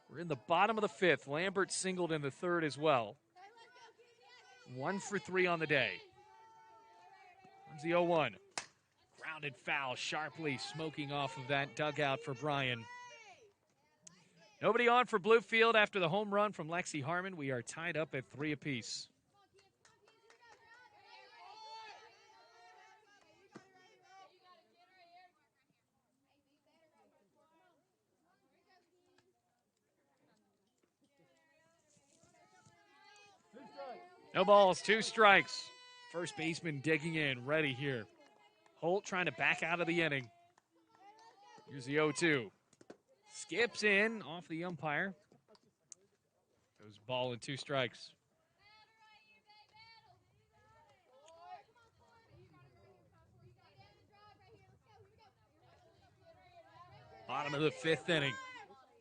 We're in the bottom of the 5th. Lambert singled in the 3rd as well. 1 for 3 on the day. Comes the 0-1. Grounded foul, sharply smoking off of that dugout for Bryan. Nobody on for Bluefield after the home run from Lexi Harmon. We are tied up at 3 apiece. No balls, 2 strikes. First baseman digging in, ready here. Holt trying to back out of the inning. Here's the 0-2. Skips in off the umpire. Goes ball and 2 strikes. Bottom of the 5th inning.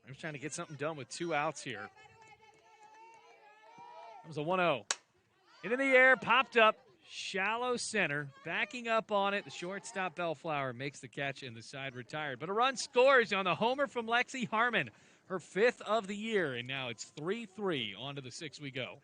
I'm just trying to get something done with 2 outs here. That was a 1-0. Into the air, popped up, shallow center, backing up on it. The shortstop Bellflower makes the catch and the side retired. But a run scores on the homer from Lexi Harmon, her 5th of the year, and now it's 3-3. On to the 6th we go.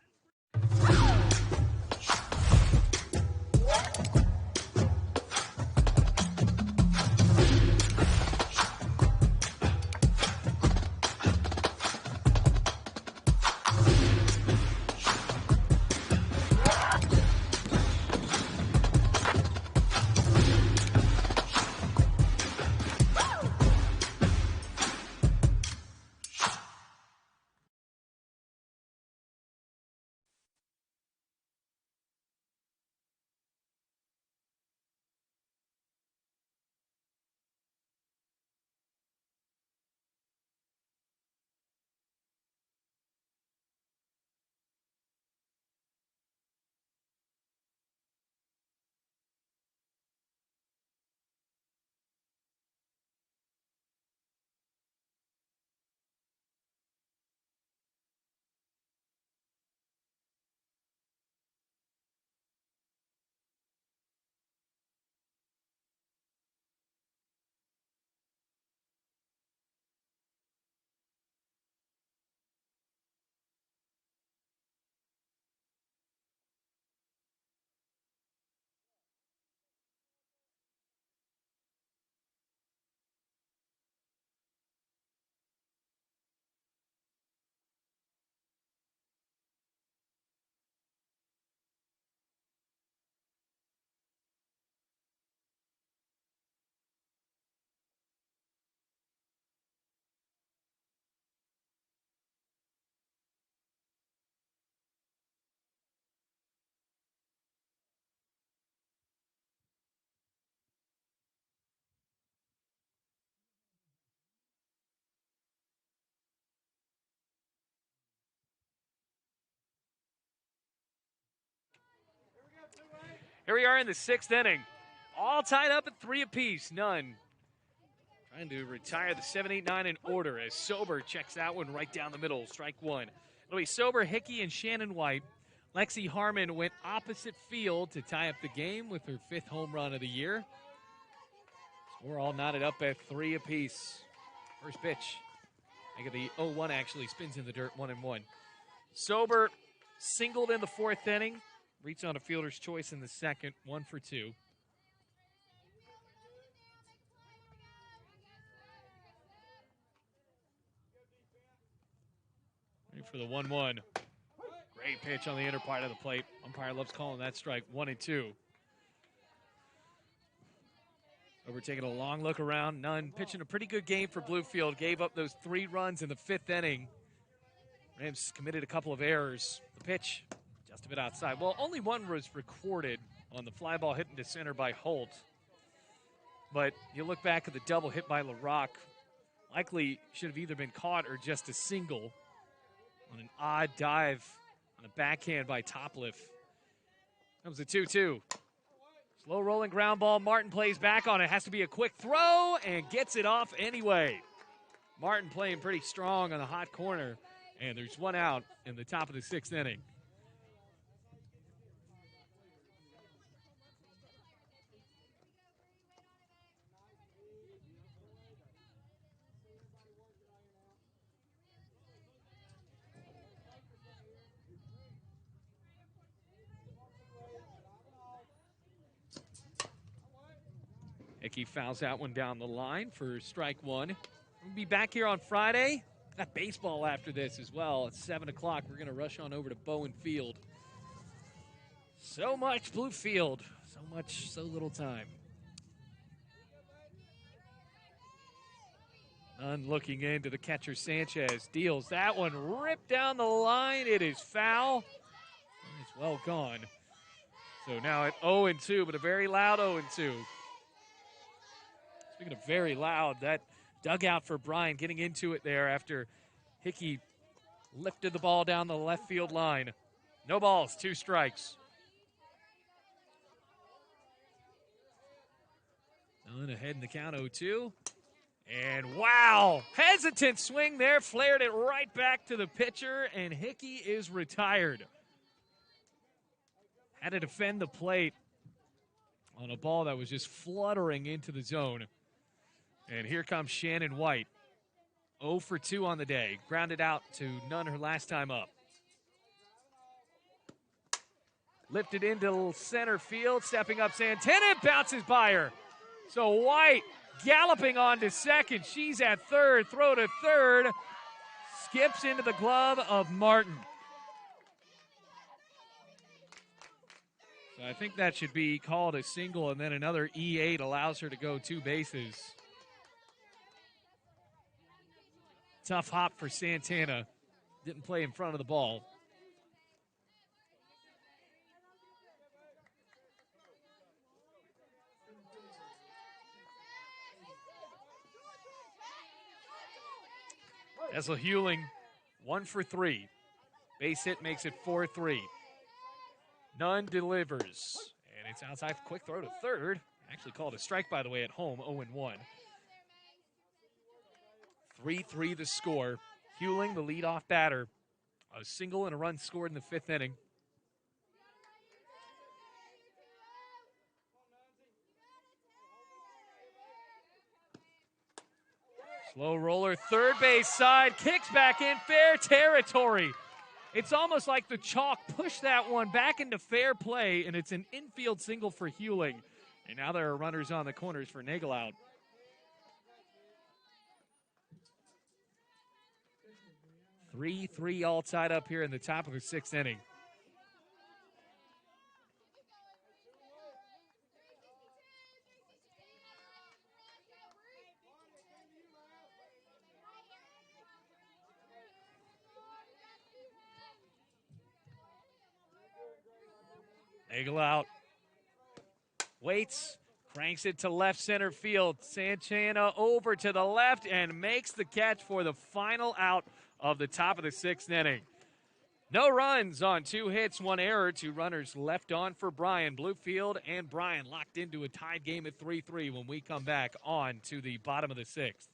Here we are in the 6th inning. All tied up at 3 apiece. Nunn trying to retire the 7-8-9 in order as Sober checks that one right down the middle. Strike one. It'll be Sober, Hickey, and Shannon White. Lexi Harmon went opposite field to tie up the game with her 5th home run of the year. So we're all knotted up at 3 apiece. First pitch. I get the 0-1 actually spins in the dirt, 1-1. Sober singled in the 4th inning. Reached on a fielder's choice in the 2nd, 1 for 2. Ready for the 1-1. Great pitch on the inner part of the plate. Umpire loves calling that strike, 1-2. Over taking a long look around. Nunn pitching a pretty good game for Bluefield. Gave up those 3 runs in the 5th inning. Rams committed a couple of errors. The pitch just a bit outside. Well, only one was recorded on the fly ball hit into center by Holt. But you look back at the double hit by LaRock. Likely should have either been caught or just a single on an odd dive on a backhand by Topliff. Comes a 2-2. Slow rolling ground ball. Martin plays back on it. Has to be a quick throw and gets it off anyway. Martin playing pretty strong on the hot corner. And there's 1 out in the top of the 6th inning. Hickey fouls that one down the line for strike 1. We'll be back here on Friday. Got baseball after this as well. At 7 o'clock, we're going to rush on over to Bowen Field. So much Bluefield. So much, so little time. Nunn looking into the catcher Sanchez. Deals that one. Ripped down the line. It is foul. It's well gone. So now at 0-2, but a very loud 0-2. Speaking of very loud, that dugout for Bryan getting into it there after Hickey lifted the ball down the left field line. No balls, 2 strikes. Nunn ahead in the count, 0-2. And wow, hesitant swing there, flared it right back to the pitcher, and Hickey is retired. Had to defend the plate on a ball that was just fluttering into the zone. And here comes Shannon White. 0 for 2 on the day. Grounded out to Nunn her last time up. Lifted into center field. Stepping up Santana. Bounces by her. So White galloping on to second. She's at third. Throw to third. Skips into the glove of Martin. So I think that should be called a single, and then another E8 allows her to go 2 bases. Tough hop for Santana. Didn't play in front of the ball. Essel Hewling, 1 for 3. Base hit makes it 4-3. Nunn delivers. And it's outside. Quick throw to third. Actually called a strike, by the way, at home, 0-1. 3-3 the score. Hewling, the leadoff batter. A single and a run scored in the 5th inning. Slow roller, third base side, kicks back in, fair territory. It's almost like the chalk pushed that one back into fair play, and it's an infield single for Hewling. And now there are runners on the corners for Nagel out. Three all tied up here in the top of the 6th inning. Nagel out. Waits. Cranks it to left center field. Santana over to the left and makes the catch for the final out of the top of the 6th inning. No runs on 2 hits, 1 error. 2 runners left on for Bryan. Bluefield and Bryan locked into a tied game at 3-3 when we come back on to the bottom of the 6th.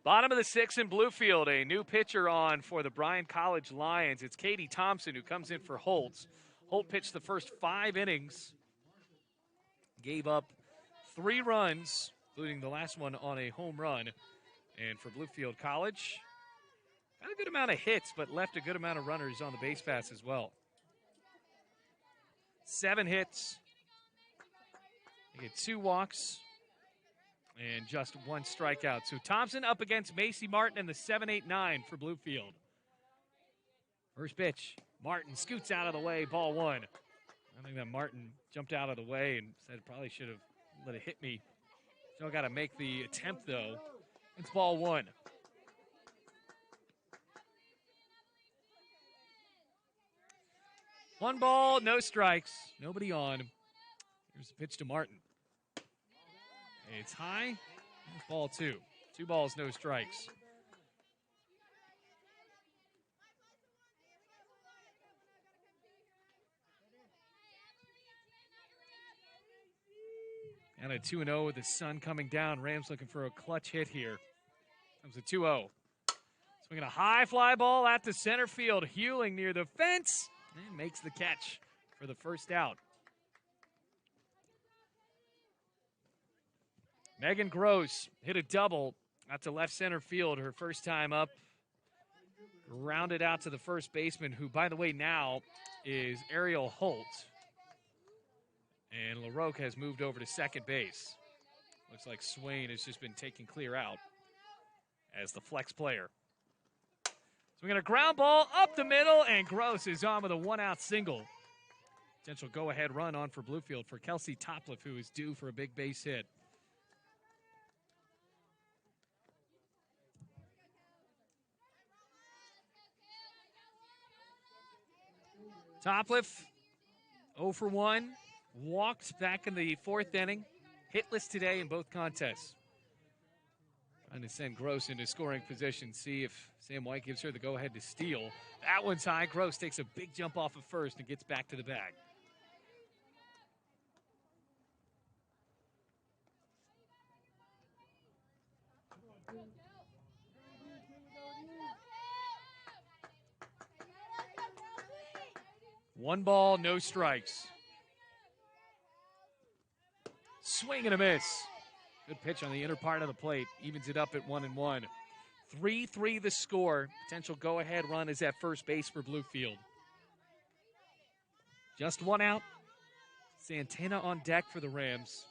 Bottom of the 6th in Bluefield, a new pitcher on for the Bryan College Lions. It's Katie Thompson who comes in for Holtz. Holt pitched the first 5 innings, gave up 3 runs, including the last one on a home run. And for Bluefield College, got a good amount of hits, but left a good amount of runners on the base pass as well. 7 hits. They get 2 walks and just 1 strikeout. So Thompson up against Macy Martin in the 7-8-9 for Bluefield. First pitch, Martin scoots out of the way, ball 1. I think that Martin jumped out of the way and said probably should have let it hit me. Still got to make the attempt though. It's ball 1. One ball, no strikes, nobody on. Here's the pitch to Martin. It's high. It's ball 2. 2 balls, no strikes. And a 2-0 with the sun coming down. Rams looking for a clutch hit here. Comes a 2-0. Swinging a high fly ball out to center field. Hewling near the fence and makes the catch for the first out. Megan Gross hit a double out to left center field her first time up. Rounded out to the first baseman, who, by the way, now is Ariel Holt. And LaRoque has moved over to second base. Looks like Swain has just been taken clear out as the flex player. So we got a ground ball up the middle, and Gross is on with a 1-out single. Potential go-ahead run on for Bluefield for Kelsey Topliff, who is due for a big base hit. Topliff, 0 for 1. Walked back in the 4th inning. Hitless today in both contests. Trying to send Gross into scoring position. See if Sam White gives her the go-ahead to steal. That one's high. Gross takes a big jump off of first and gets back to the bag. 1 ball, no strikes. Swing and a miss. Good pitch on the inner part of the plate. Evens it up at 1-1. 3-3 the score. Potential go-ahead run is at first base for Bluefield. Just 1 out. Santana on deck for the Rams.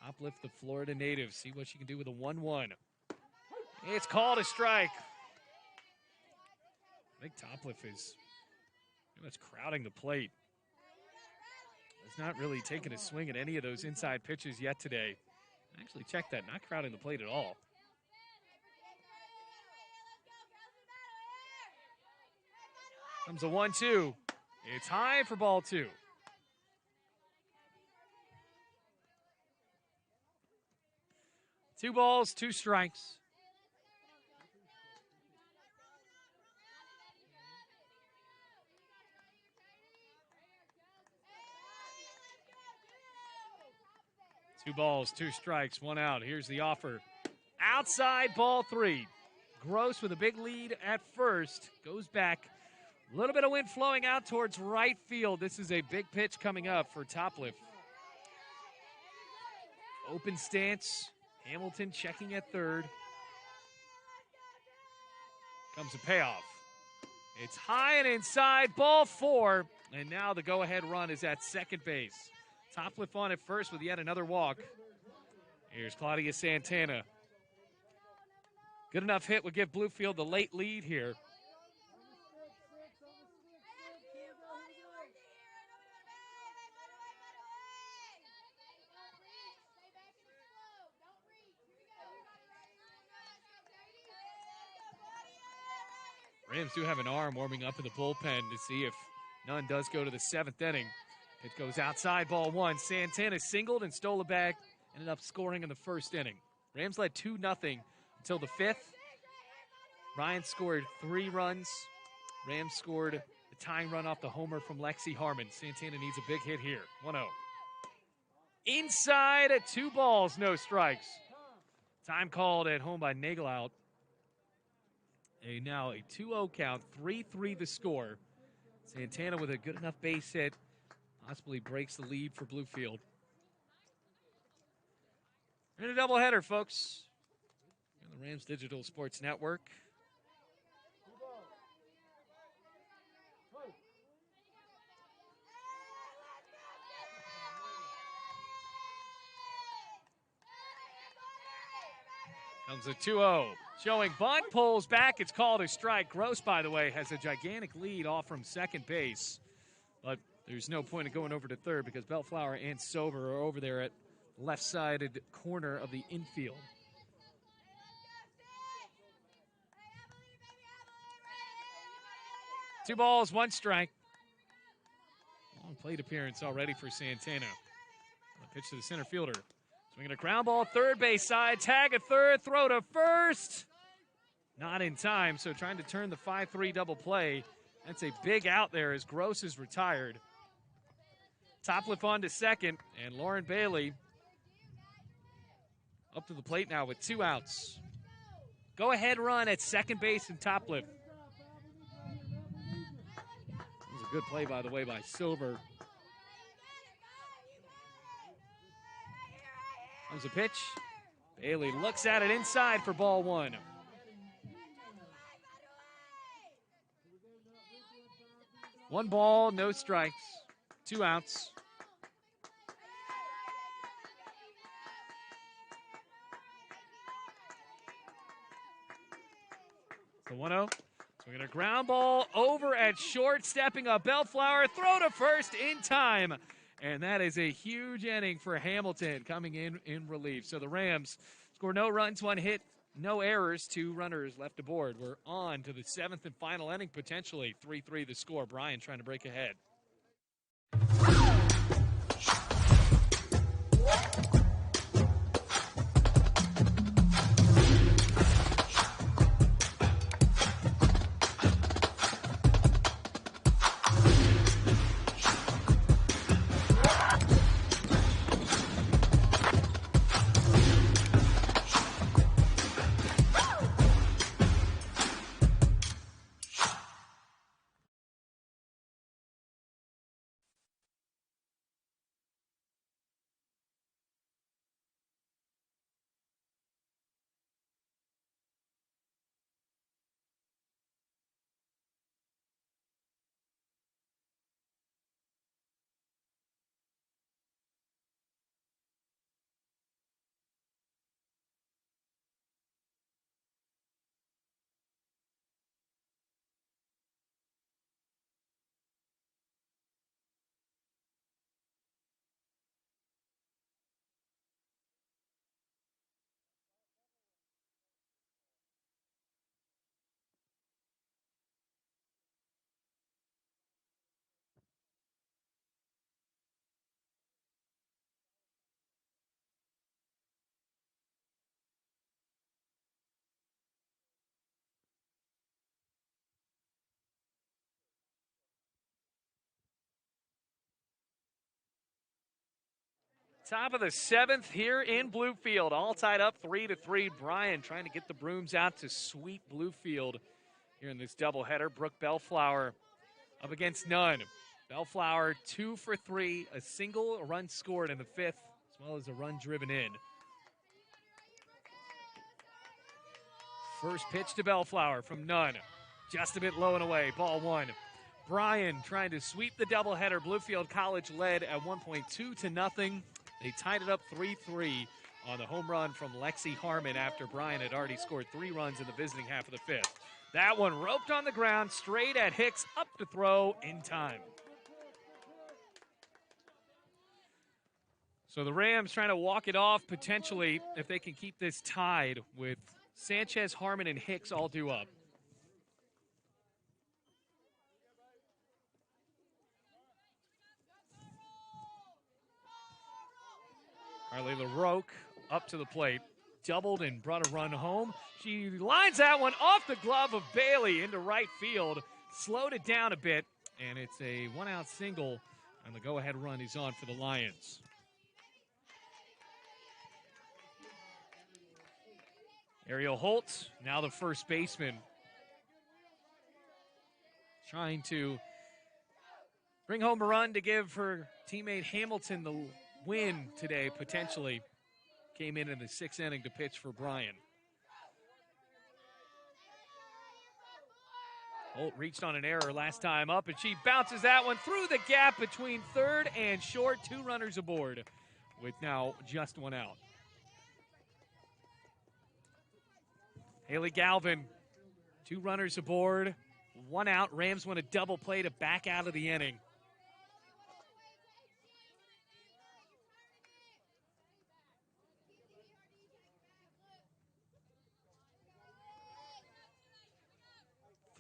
Topliff, the Florida native. See what she can do with a 1-1. It's called a strike. I think Topliff is pretty much crowding the plate. Has not really taken a swing at any of those inside pitches yet today. Actually, check that. Not crowding the plate at all. Comes a 1-2. It's high for ball 2. Two balls, 2 strikes. Two balls, 2 strikes, 1 out. Here's the offer. Outside, ball 3. Gross with a big lead at first. Goes back. A little bit of wind flowing out towards right field. This is a big pitch coming up for Topliff. Open stance. Hamilton checking at third. Comes a payoff. It's high and inside, ball 4. And now the go-ahead run is at second base. Topliff on at first with yet another walk. Here's Claudia Santana. Good enough hit would give Bluefield the late lead here. Rams do have an arm warming up in the bullpen to see if none does go to the 7th inning. It goes outside, ball 1. Santana singled and stole a bag, ended up scoring in the 1st inning. Rams led 2-0 until the 5th. Bryan scored 3 runs. Rams scored the tying run off the homer from Lexi Harmon. Santana needs a big hit here. 1-0. Inside at 2 balls, no strikes. Time called at home by Nagelout. Now a 2-0 count, 3-3 the score. Santana with a good enough base hit, possibly breaks the lead for Bluefield. We're in a doubleheader, folks. On the Rams Digital Sports Network. Comes a 2-0. Showing bunt, pulls back. It's called a strike. Gross, by the way, has a gigantic lead off from second base. But there's no point in going over to third because Bellflower and Sober are over there at left-sided corner of the infield. Two balls, 1 strike. Long plate appearance already for Santana. The pitch to the center fielder. Swinging a ground ball, third base side, tag at third, throw to first. Not in time, so trying to turn the 5-3 double play. That's a big out there as Gross is retired. Topliff on to second, and Lauren Bailey up to the plate now with 2 outs. Go-ahead run at second base and Topliff. That was a good play, by the way, by Silver. Comes a pitch. Bailey looks at it inside for ball 1. One ball, no strikes, 2 outs. The 1-0. Swinging a ground ball over at short, stepping up Bellflower, throw to first in time. And that is a huge inning for Hamilton coming in relief. So the Rams score no runs, 1 hit, no errors, 2 runners left aboard. We're on to the 7th and final inning, potentially 3-3 the score. Bryan trying to break ahead. Top of the 7th here in Bluefield. All tied up 3-3. Bryan trying to get the Brooms out to sweep Bluefield here in this doubleheader. Brooke Bellflower up against none. Bellflower 2 for 3, a single run scored in the 5th, as well as a run driven in. First pitch to Bellflower from none. Just a bit low and away, ball 1. Bryan trying to sweep the doubleheader. Bluefield College led at one point 2-0. They tied it up 3-3 on the home run from Lexi Harmon after Bryan had already scored 3 runs in the visiting half of the 5th. That one roped on the ground, straight at Hicks, up to throw in time. So the Rams trying to walk it off potentially if they can keep this tied with Sanchez, Harmon, and Hicks all due up. Harley LaRoque up to the plate. Doubled and brought a run home. She lines that one off the glove of Bailey into right field. Slowed it down a bit, and it's a 1-out single, and the go-ahead run is on for the Lions. Ariel Holtz, now the first baseman, trying to bring home a run to give her teammate Hamilton the win today, potentially. Came in the 6th inning to pitch for Bryan. Holt reached on an error last time up, and she bounces that one through the gap between third and short. 2 runners aboard with now just 1 out. Haley Galvin, 2 runners aboard, 1 out. Rams win a double play to back out of the inning.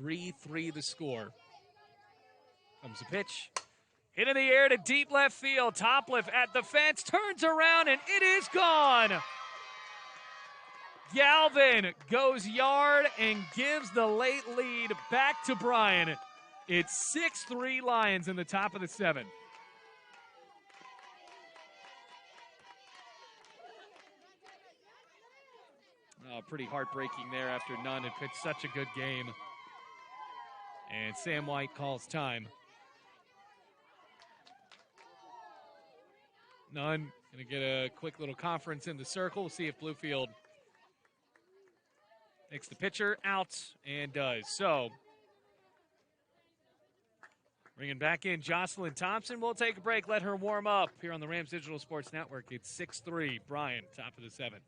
(3-3) the score. Comes the pitch. Hit in the air to deep left field. Topliff at the fence, turns around, and it is gone. Galvin goes yard and gives the late lead back to Bryan. It's 6-3 Lions in the top of the 7th. Oh, pretty heartbreaking there after Nunn had pitched such a good game. And Sam White calls time. Nunn going to get a quick little conference in the circle. See if Bluefield takes the pitcher out, and does. So, bringing back in Jocelyn Thompson. We'll take a break, let her warm up here on the Rams Digital Sports Network. It's 6-3, Bryan, top of the 7th.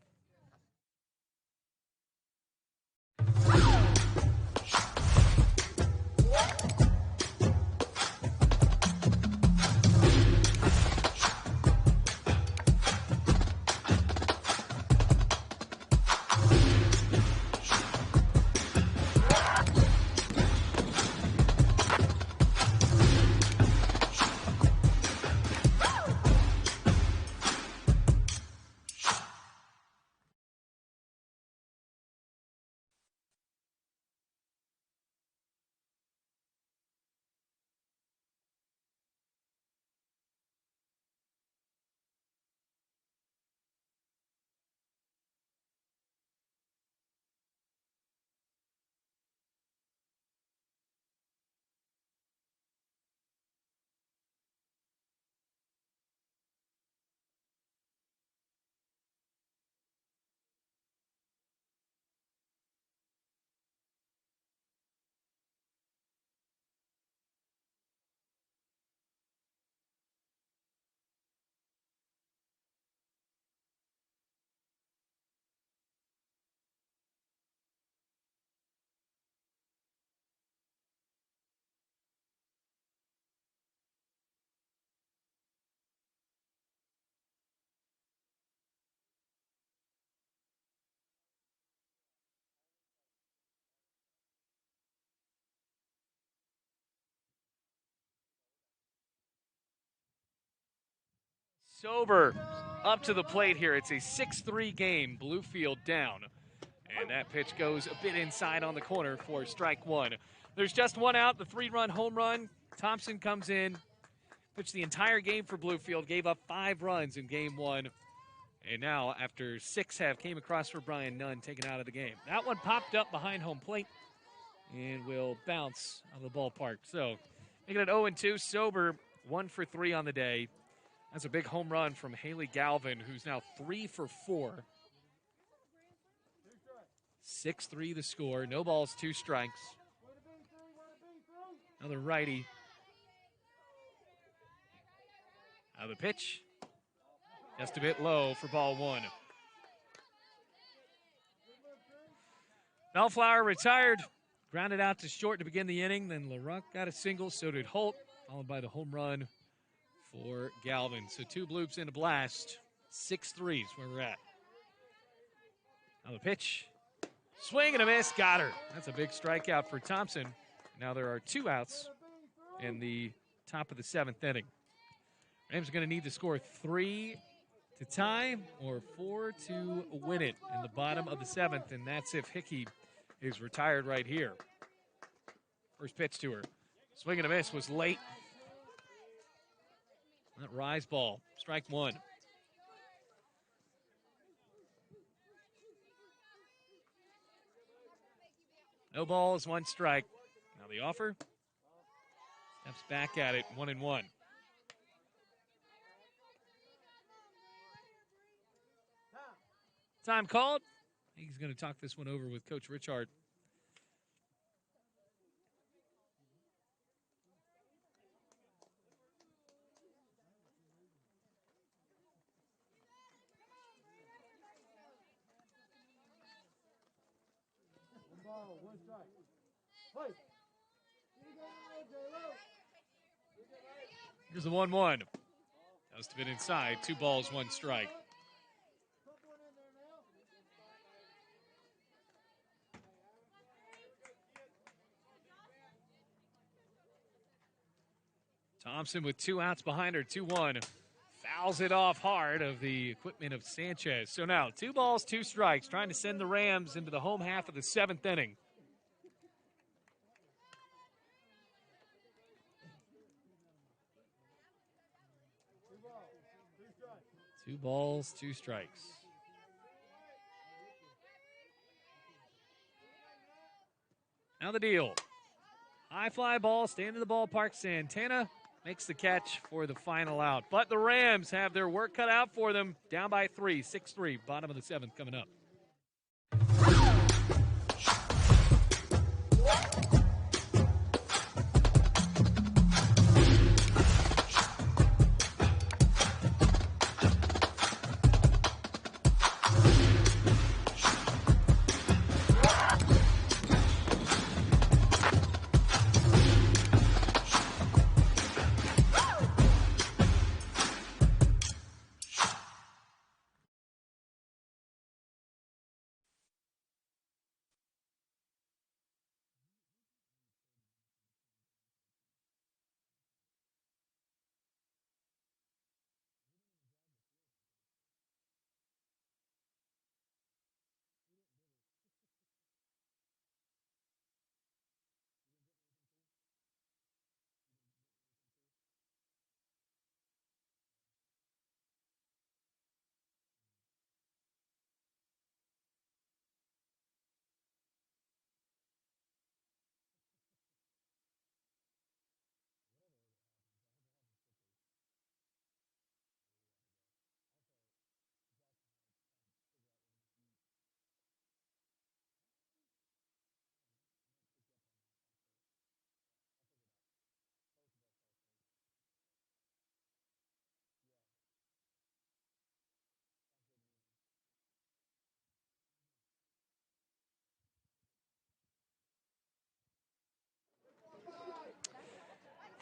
Sober up to the plate here. It's a 6-3 game, Bluefield down. And that pitch goes a bit inside on the corner for strike 1. There's just 1 out, the 3-run home run. Thompson comes in, pitched the entire game for Bluefield, gave up 5 runs in game 1. And now, after 6 came across for Bryan, none taken out of the game. That one popped up behind home plate and will bounce out of the ballpark. So, making it 0-2, sober, 1 for 3 on the day. That's a big home run from Haley Galvin, who's now 3 for 4. 6-3 the score. No balls, 2 strikes. Another righty. Now the pitch. Just a bit low for ball 1. Bellflower retired. Grounded out to short to begin the inning. Then LaRuck got a single. So did Holt. Followed by the home run for Galvin. So 2 bloops and a blast. 6-3 is where we're at. Now the pitch. Swing and a miss. Got her. That's a big strikeout for Thompson. Now there are 2 outs in the top of the 7th inning. Rams are going to need to score 3 to tie or 4 to win it in the bottom of the 7th, and that's if Hickey is retired right here. First pitch to her. Swing and a miss was late. That rise ball. Strike 1. No balls, 1 strike. Now the offer. Steps back at it, 1-1. Time called. He's going to talk this one over with Coach Richard. Here's the 1-1. Must have been inside. 2 balls, 1 strike. Thompson with 2 outs behind her, 2-1. Fouls it off hard of the equipment of Sanchez. So now 2 balls, 2 strikes, trying to send the Rams into the home half of the 7th inning. Two balls, 2 strikes. Now the deal. High fly ball, staying in the ballpark. Santana makes the catch for the final out. But the Rams have their work cut out for them. Down by 3, 6-3. Bottom of the 7th coming up.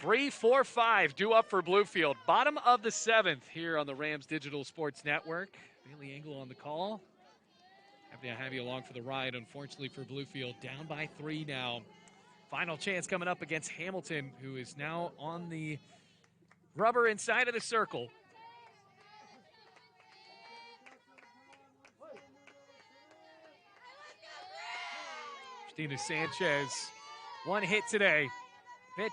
3, 4, 5 due up for Bluefield. Bottom of the 7th here on the Rams Digital Sports Network. Bailey Engel on the call. Happy to have you along for the ride. Unfortunately for Bluefield, down by 3 now. Final chance coming up against Hamilton, who is now on the rubber inside of the circle. Christina Sanchez, 1 hit today. Pitch,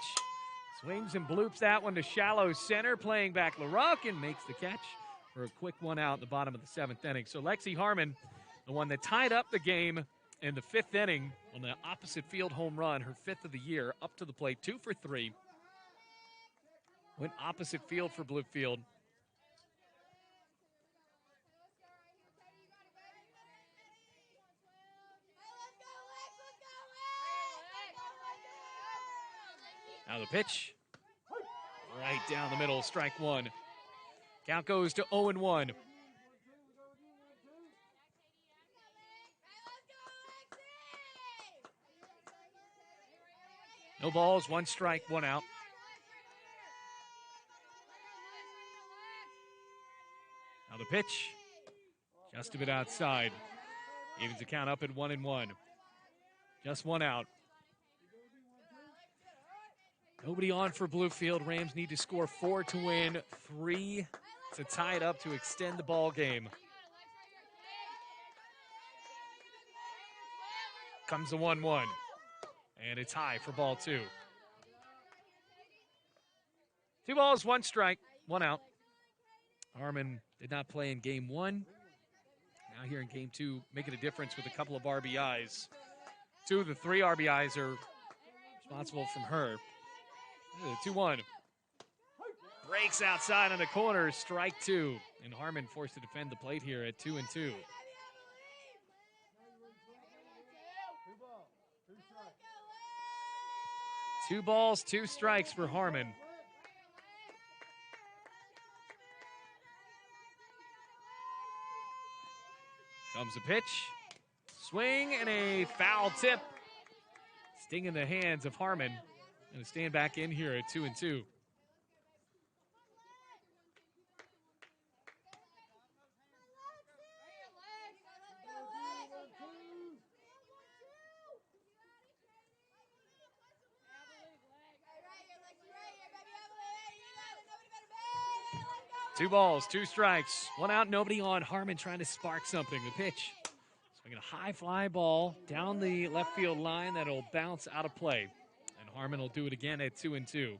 Swings and bloops that one to shallow center, playing back LaRock, and makes the catch for a quick one out in the bottom of the 7th inning. So Lexi Harmon, the one that tied up the game in the 5th inning on the opposite field home run, her 5th of the year, up to the plate, 2 for 3. Went opposite field for Bluefield. Now the pitch. Right down the middle, strike one. Count goes to 0-1. No balls, 1 strike, 1 out. Now the pitch. Just a bit outside. Evens the count up at 1-1. Just 1 out. Nobody on for Bluefield. Rams need to score 4 to win, 3 to tie it up to extend the ball game. Comes the 1-1. And it's high for ball 2. 2 balls, 1 strike, 1 out. Harmon did not play in game 1. Now here in game 2, making a difference with a couple of RBIs. 2 of the 3 RBIs are responsible from her. 2-1. Breaks outside on the corner, strike 2. And Harmon forced to defend the plate here at 2-2. 2 balls, 2 strikes for Harmon. Comes the pitch. Swing and a foul tip. Sting in the hands of Harmon. Going to stand back in here at 2-2. Two balls, 2 strikes, 1 out, nobody on. Harmon trying to spark something. The pitch. Swinging a high fly ball down the left field line that'll bounce out of play. And Harmon will do it again at 2-2. We'll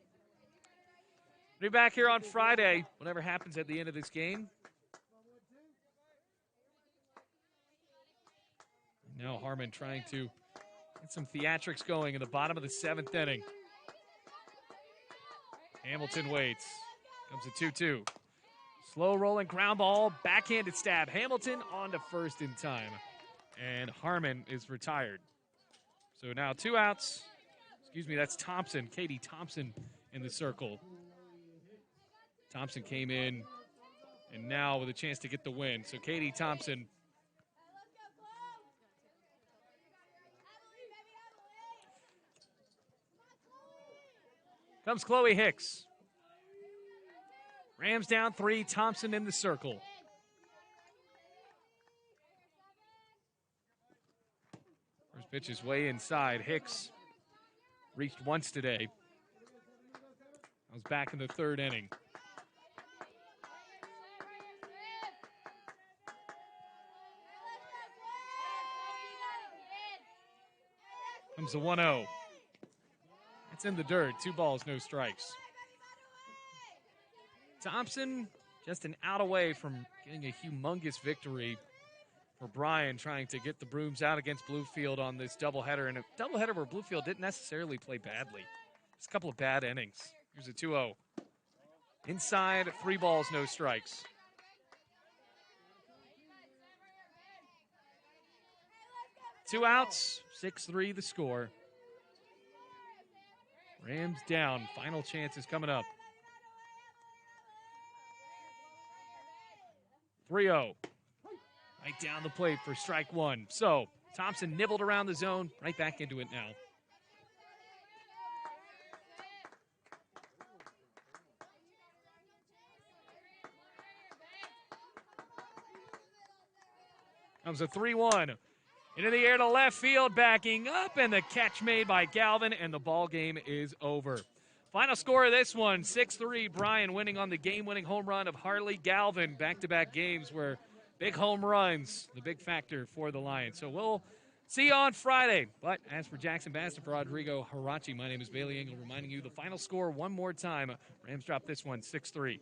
be back here on Friday, whatever happens at the end of this game. Now Harmon trying to get some theatrics going in the bottom of the 7th inning. Hamilton waits. Comes a 2-2. Slow rolling ground ball, backhanded stab. Hamilton on to first in time. And Harmon is retired. So now 2 outs. Excuse me, that's Thompson, Katie Thompson in the circle. Thompson came in and now with a chance to get the win. So Katie Thompson comes Chloe Hicks. Rams down 3, Thompson in the circle. First pitch is way inside. Hicks reached once today. I was back in the 3rd inning. Comes the 1-0. It's in the dirt. 2 balls, no strikes. Thompson just an out away from getting a humongous victory for Bryan, trying to get the brooms out against Bluefield on this doubleheader. And a doubleheader where Bluefield didn't necessarily play badly. Just a couple of bad innings. Here's a 2-0. Inside, 3 balls, no strikes. Two outs, 6-3 the score. Rams down. Final chances coming up. 3-0. Right down the plate for strike 1. So Thompson nibbled around the zone, right back into it now. Comes a 3-1. Into the air to left field, backing up, and the catch made by Galvin, and the ball game is over. Final score of this one, 6-3, Bryan winning on the game-winning home run of Harley Galvin. Back-to-back games where big home runs, the big factor for the Lions. So we'll See you on Friday. But as for Jackson Bassett, for Rodrigo Harachi, my name is Bailey Engel, reminding you the final score one more time. Rams drop this one 6-3.